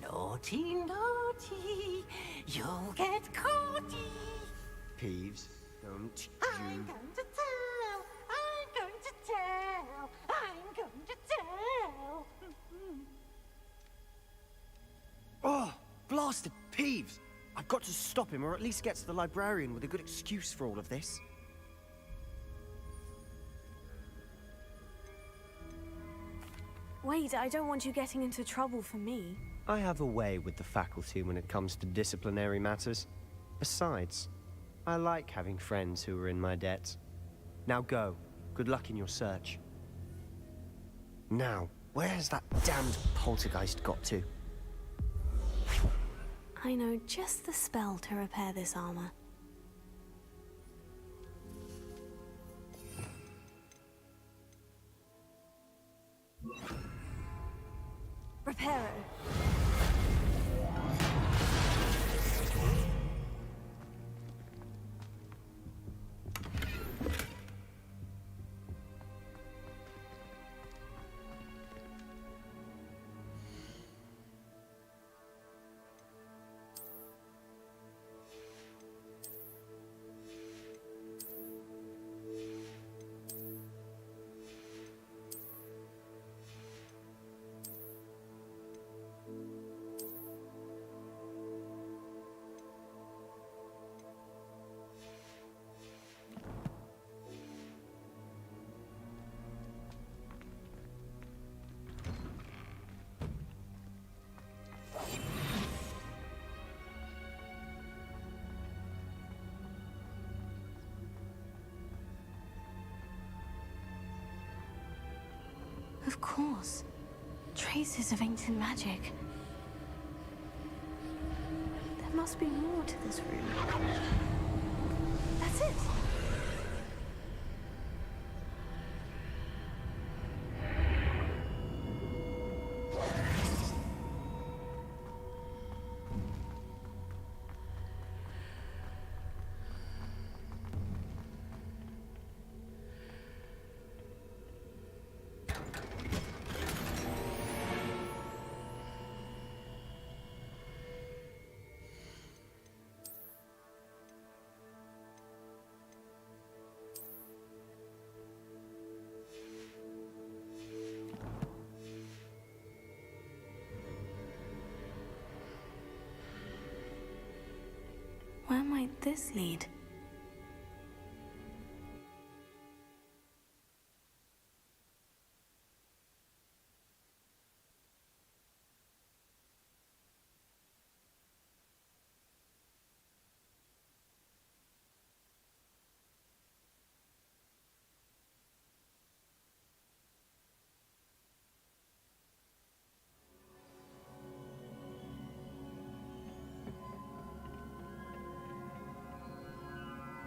Naughty, naughty, you'll get caughty. Peeves, don't I'm going to tell, I'm going to tell, I'm going to tell. Oh, blasted Peeves! I've got to stop him, or at least get to the librarian with a good excuse for all of this. Wait, I don't want you getting into trouble for me. I have a way with the faculty when it comes to disciplinary matters. Besides, I like having friends who are in my debt. Now go. Good luck in your search. Now, where's that damned poltergeist got to? I know just the spell to repair this armor. Reparo. Of course. Traces of ancient magic. There must be more to this room. That's it! Where might this lead?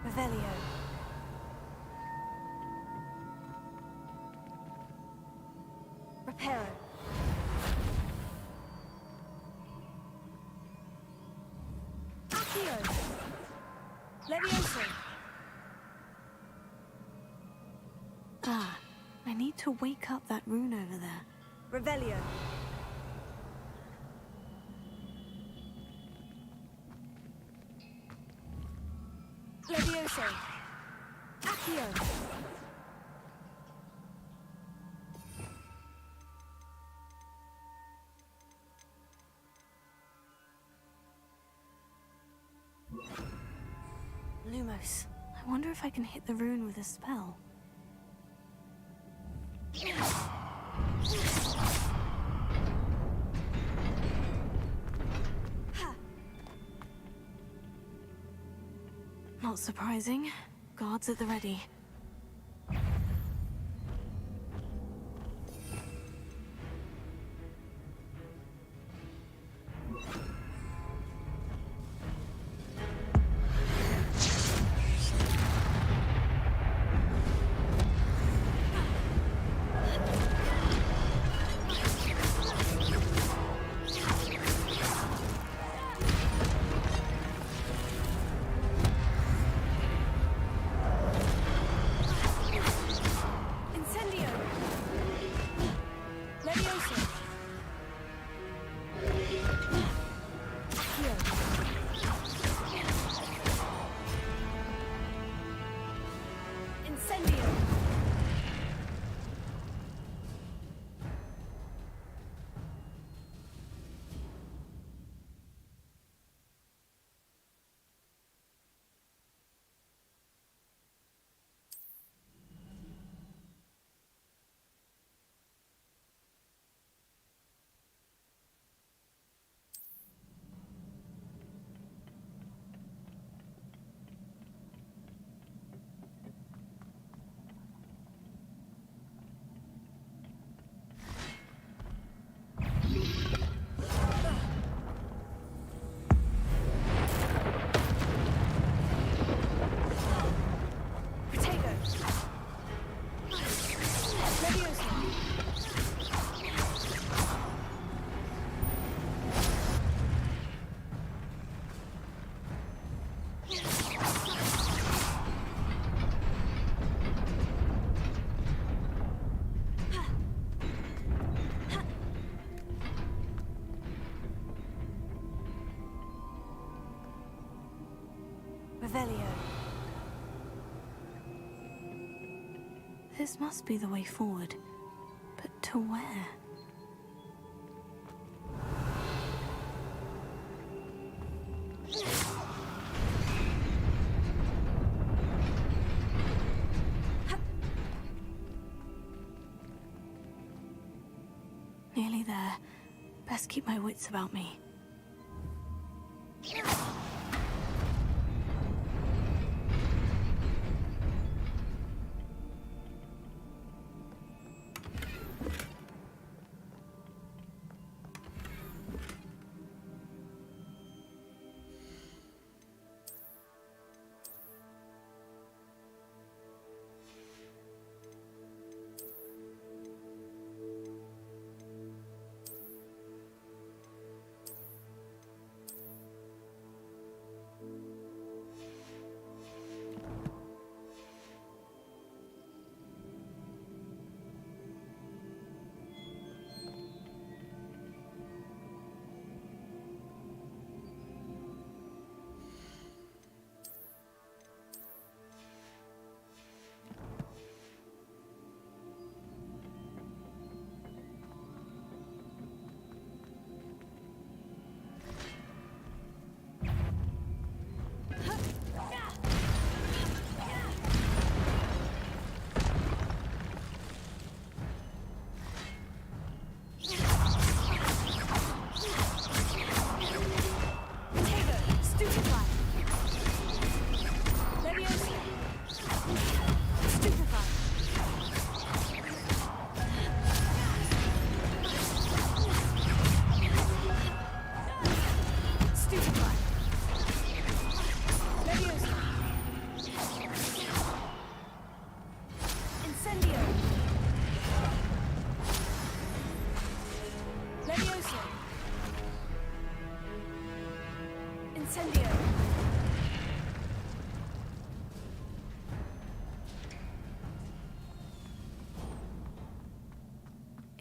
Revelio. Reparo. Accio. Levioso. Ah, I need to wake up that rune over there. Revelio. Levioso. Accio. Lumos. I wonder if I can hit the rune with a spell. Not surprising. Guards at the ready. Revelio. This must be the way forward. But to where? Nearly there. Best keep my wits about me.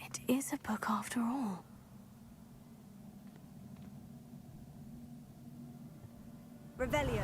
It is a book after all. Revelio.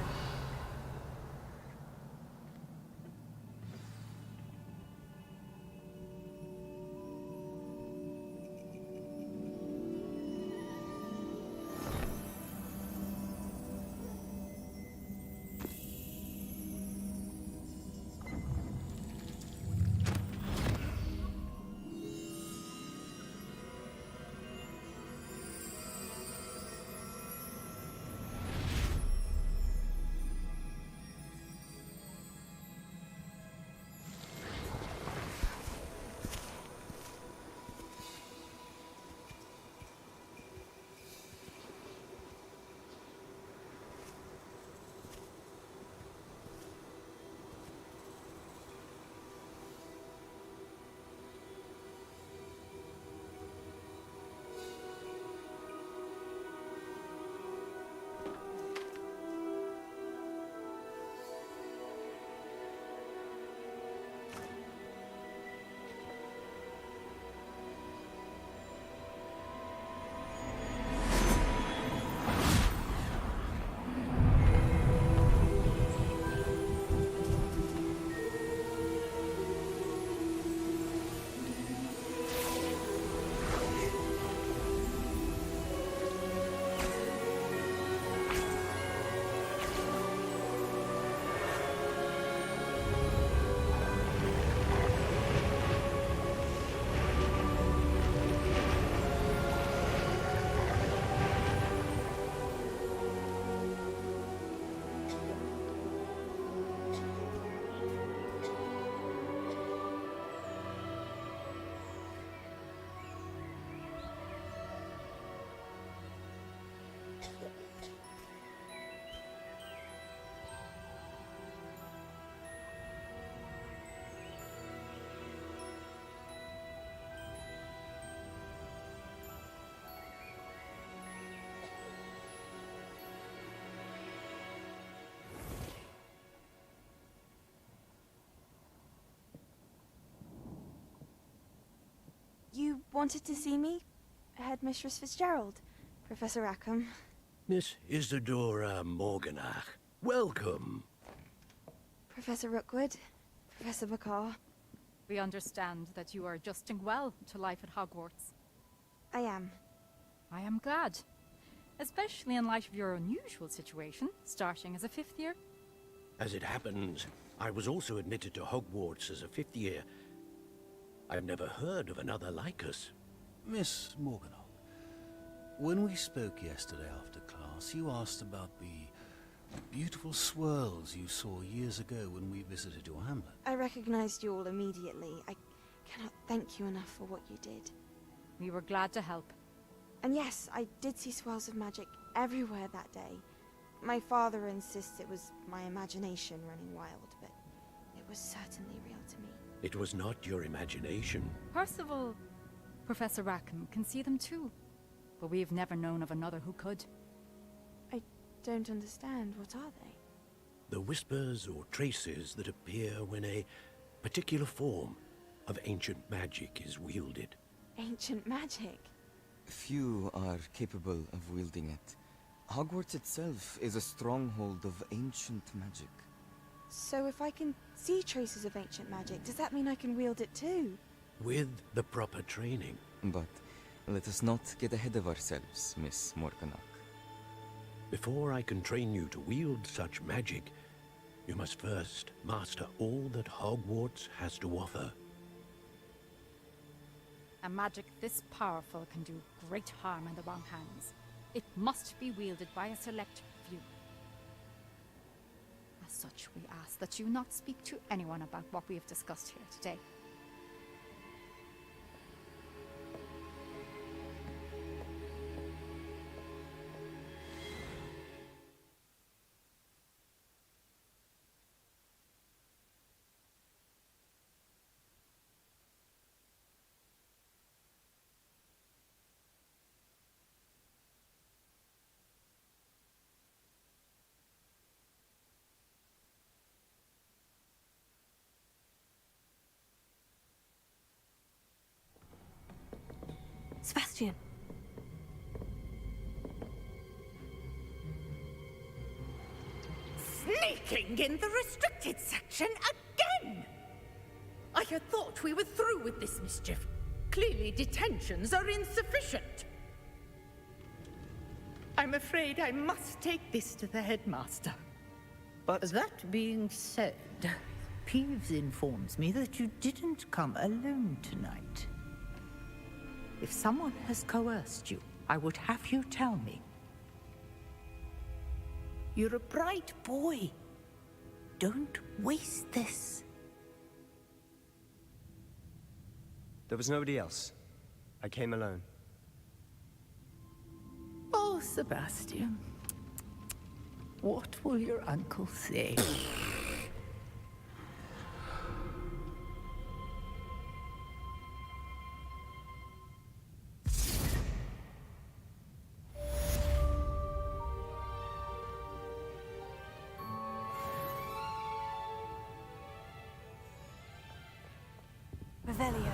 You wanted to see me? Headmistress Fitzgerald, Professor Rackham. Miss Isidora Morganach. Welcome. Professor Rookwood, Professor Bakar. We understand that you are adjusting well to life at Hogwarts. I am. I am glad. Especially in light of your unusual situation, starting as a 5th year. As it happens, I was also admitted to Hogwarts as a 5th year. I've never heard of another like us. Miss Morganol, when we spoke yesterday after class, you asked about the beautiful swirls you saw years ago when we visited your hamlet. I recognized you all immediately. I cannot thank you enough for what you did. We were glad to help. And yes, I did see swirls of magic everywhere that day. My father insists it was my imagination running wild, but it was certainly real to me. It was not your imagination. Percival, Professor Rackham can see them too. But we've never known of another who could. I don't understand. What are they? The whispers or traces that appear when a particular form of ancient magic is wielded. Ancient magic? Few are capable of wielding it. Hogwarts itself is a stronghold of ancient magic. So if I can see traces of ancient magic, does that mean I can wield it too? With the proper training. But let us not get ahead of ourselves, Miss Morganach. Before I can train you to wield such magic, you must first master all that Hogwarts has to offer. A magic this powerful can do great harm in the wrong hands. It must be wielded by a select few. As such, we ask that you not speak to anyone about what we have discussed here today. Sebastian. Sneaking in the restricted section again! I had thought we were through with this mischief. Clearly detentions are insufficient. I'm afraid I must take this to the headmaster. But that being said, Peeves informs me that you didn't come alone tonight. If someone has coerced you, I would have you tell me. You're a bright boy. Don't waste this. There was nobody else. I came alone. Oh, Sebastian. What will your uncle say? Revelio.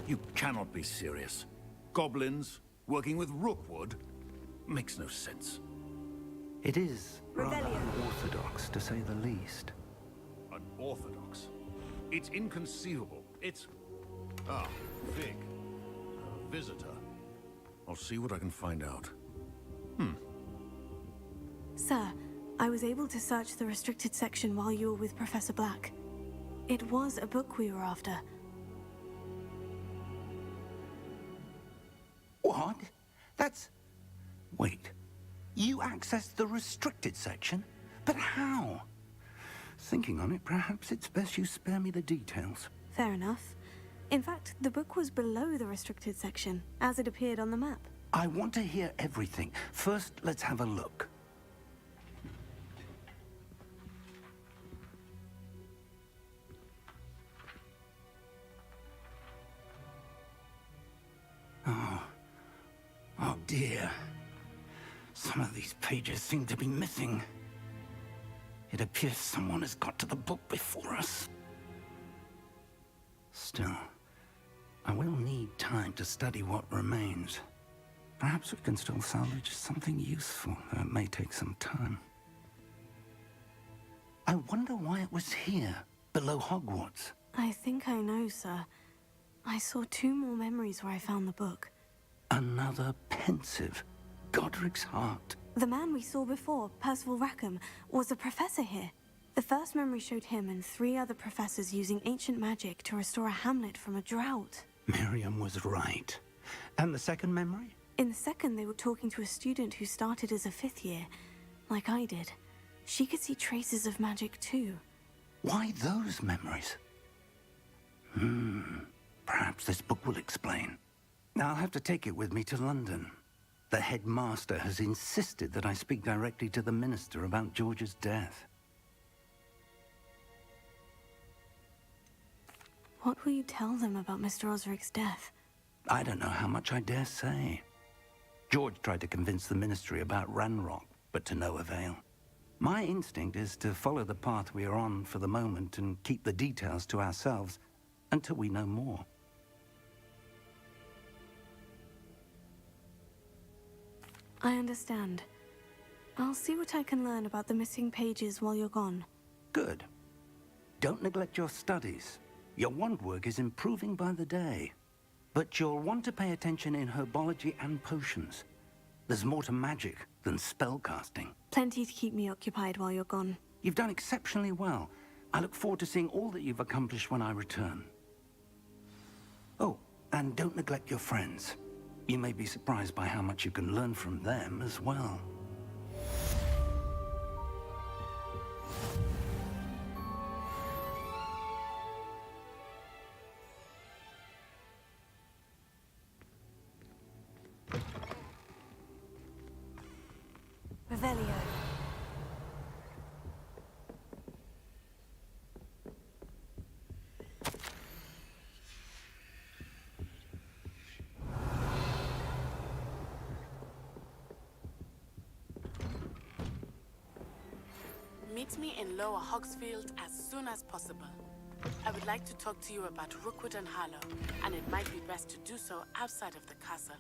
You cannot be serious. Goblins working with Rookwood makes no sense. It is rather unorthodox, to say the least. Unorthodox? It's inconceivable. It's... Ah, Fig. A visitor. I'll see what I can find out. Sir, I was able to search the restricted section while you were with Professor Black. It was a book we were after. What? That's... Wait. You accessed the restricted section? But how? Thinking on it, perhaps it's best you spare me the details. Fair enough. In fact, the book was below the restricted section, as it appeared on the map. I want to hear everything. First, let's have a look. Oh dear. Some of these pages seem to be missing. It appears someone has got to the book before us. Still, I will need time to study what remains. Perhaps we can still salvage something useful, though it may take some time. I wonder why it was here, below Hogwarts. I think I know, sir. I saw 2 more memories where I found the book. Another pensive. Godric's heart. The man we saw before, Percival Rackham, was a professor here. The first memory showed him and 3 other professors using ancient magic to restore a hamlet from a drought. Miriam was right. And the second memory? In the second, they were talking to a student who started as a 5th year, like I did. She could see traces of magic too. Why those memories? Perhaps this book will explain. I'll have to take it with me to London. The headmaster has insisted that I speak directly to the minister about George's death. What will you tell them about Mr. Osric's death? I don't know how much I dare say. George tried to convince the ministry about Ranrock, but to no avail. My instinct is to follow the path we are on for the moment and keep the details to ourselves until we know more. I understand. I'll see what I can learn about the missing pages while you're gone. Good. Don't neglect your studies. Your wand work is improving by the day. But you'll want to pay attention in herbology and potions. There's more to magic than spellcasting. Plenty to keep me occupied while you're gone. You've done exceptionally well. I look forward to seeing all that you've accomplished when I return. Oh, and don't neglect your friends. You may be surprised by how much you can learn from them as well. Revelio. Meet me in Lower Hogsfield as soon as possible. I would like to talk to you about Rookwood and Harlow, and it might be best to do so outside of the castle.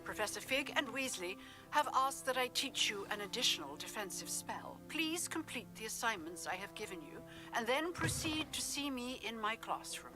Professor Fig and Weasley have asked that I teach you an additional defensive spell. Please complete the assignments I have given you, and then proceed to see me in my classroom.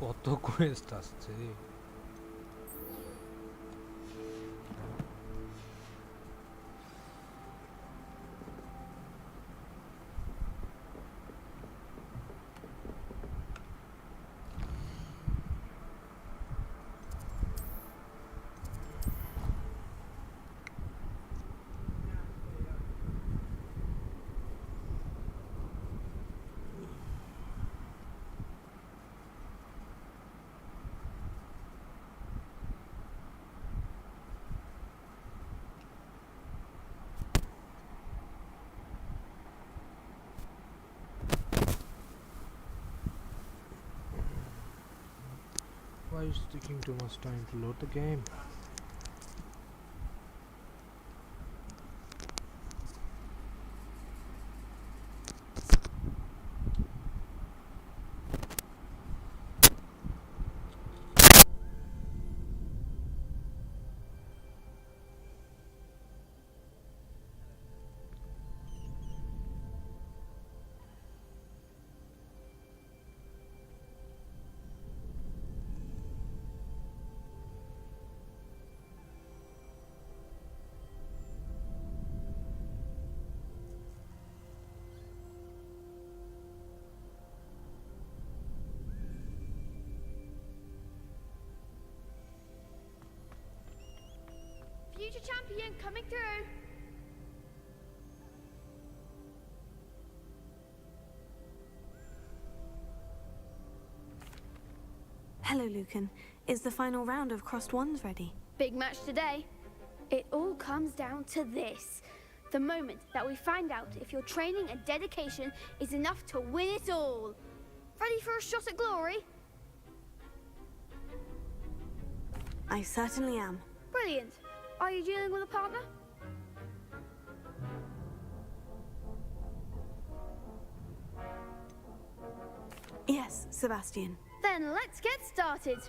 কত Quest আসছে রে। Why is it taking too much time to load the game? Future champion coming through. Hello, Lucan. Is the final round of Crossed Wands ready? Big match today. It all comes down to this. The moment that we find out if your training and dedication is enough to win it all. Ready for a shot at glory? I certainly am. Brilliant. Are you dealing with a partner? Yes, Sebastian. Then let's get started.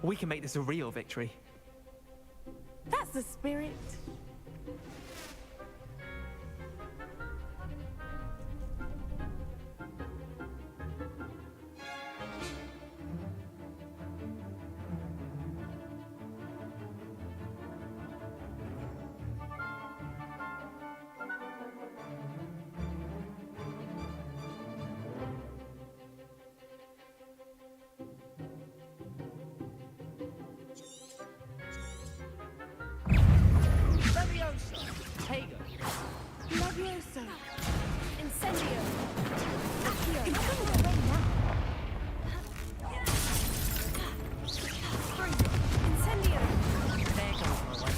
We can make this a real victory. That's the spirit. Levioso. Incendio. Accio. Incendio. There goes my way.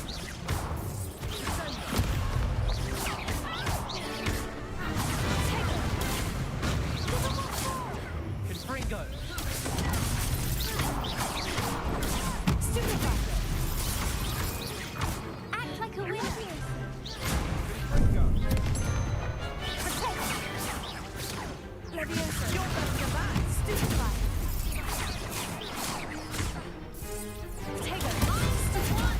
Confringo. Stupefy. Act like a winner. Levioso. You're going to back. Stupefy. Potato. Stupefy.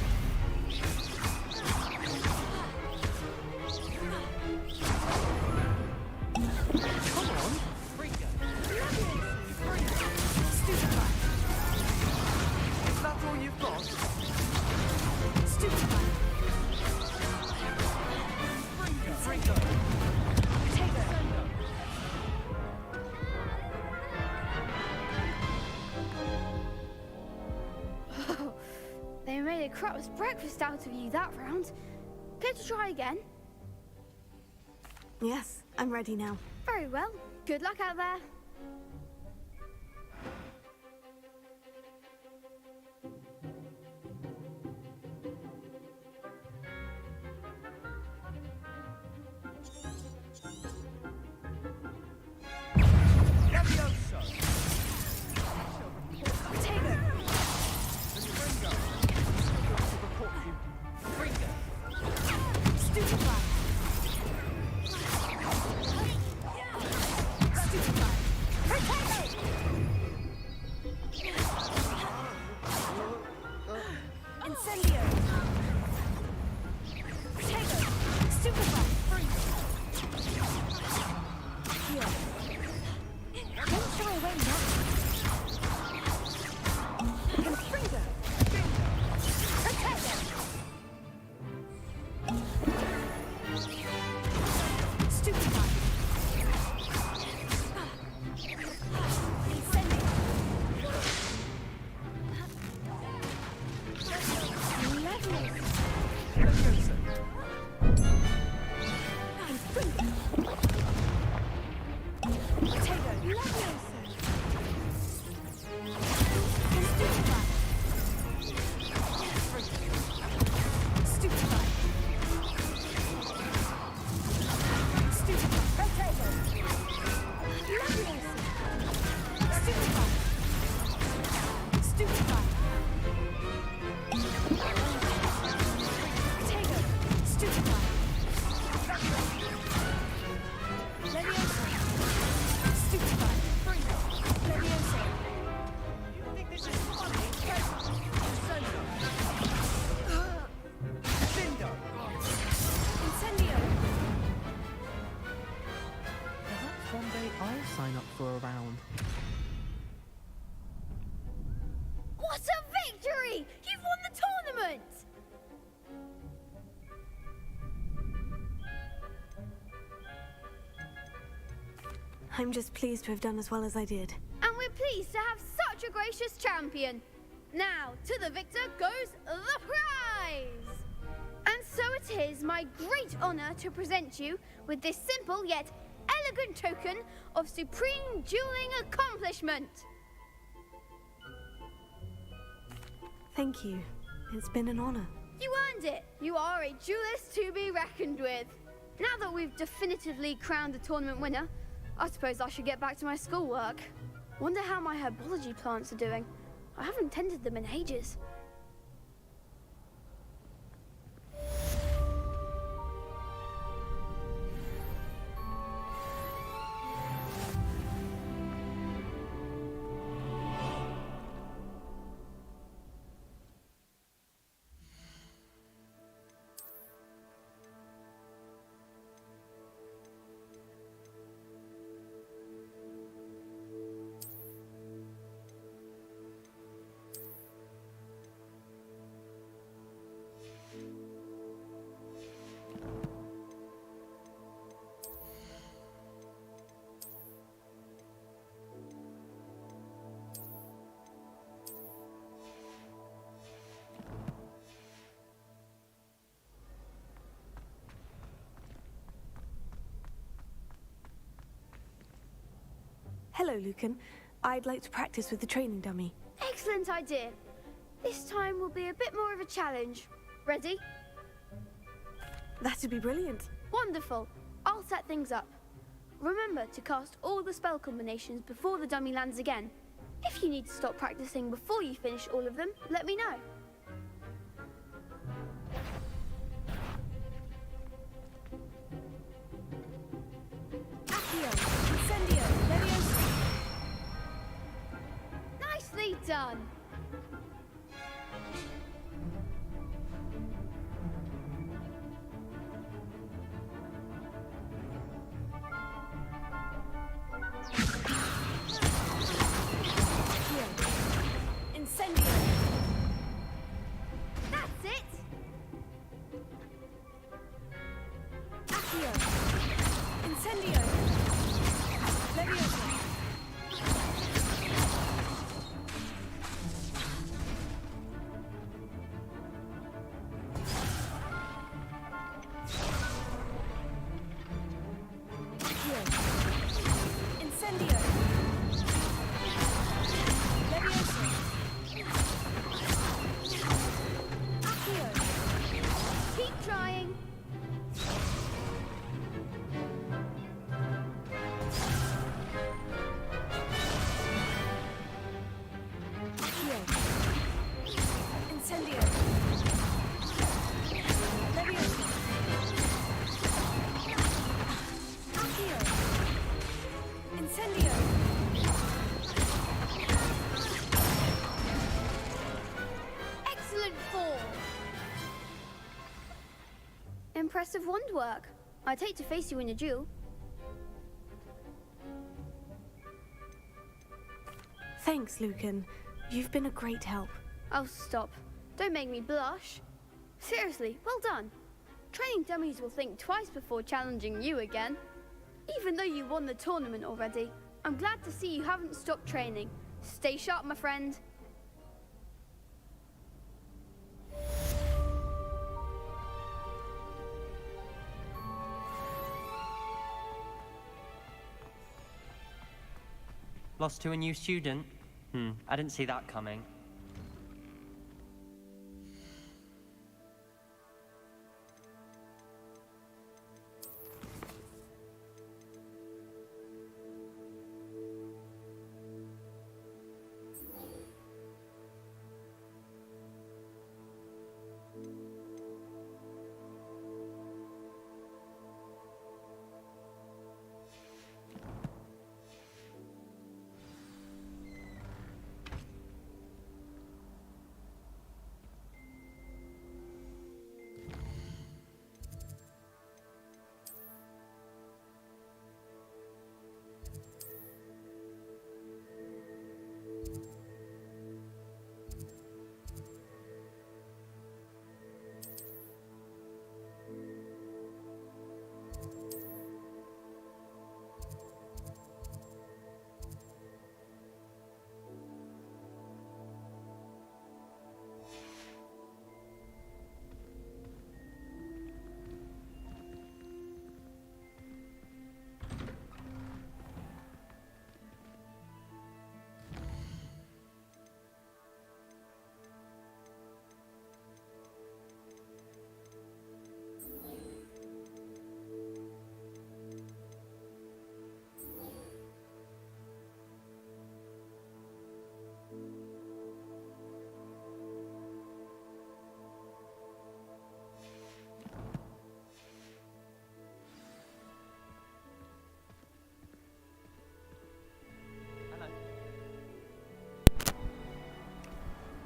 Come on. Fringo. Stupefy. Is that all you've got? Stupefy. Fringo. Potato. They made a crap's breakfast out of you that round. Care to try again? Yes, I'm ready now. Very well. Good luck out there. Potato. Stupefy. Stupefy. I'll sign up for a round. What a victory! You've won the tournament! I'm just pleased to have done as well as I did. And we're pleased to have such a gracious champion. Now, to the victor goes the prize! And so it is my great honor to present you with this simple yet elegant token of supreme dueling accomplishment. Thank you. It's been an honor. You earned it. You are a duelist to be reckoned with. Now that we've definitively crowned the tournament winner, I suppose I should get back to my schoolwork. Wonder how my herbology plants are doing. I haven't tended them in ages. Hello, Lucan. I'd like to practice with the training dummy. Excellent idea. This time will be a bit more of a challenge. Ready? That'd be brilliant. Wonderful. I'll set things up. Remember to cast all the spell combinations before the dummy lands again. If you need to stop practicing before you finish all of them, let me know. Nicely done. Incendio. That's it. Accio. Incendio. Leviosa. Incendio. Leviosa. Accio. Keep trying. Accio. Incendio. Leviosa. Accio. Incendio. Excellent form. Impressive wand work. I'd hate to face you in a duel. Thanks, Lucan. You've been a great help. Oh, stop. Don't make me blush. Seriously, well done. Training dummies will think twice before challenging you again. Even though you won the tournament already, I'm glad to see you haven't stopped training. Stay sharp, my friend. Lost to a new student? I didn't see that coming.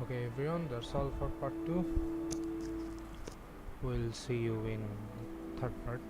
Okay, everyone, that's all for part 2. We'll see you in third part.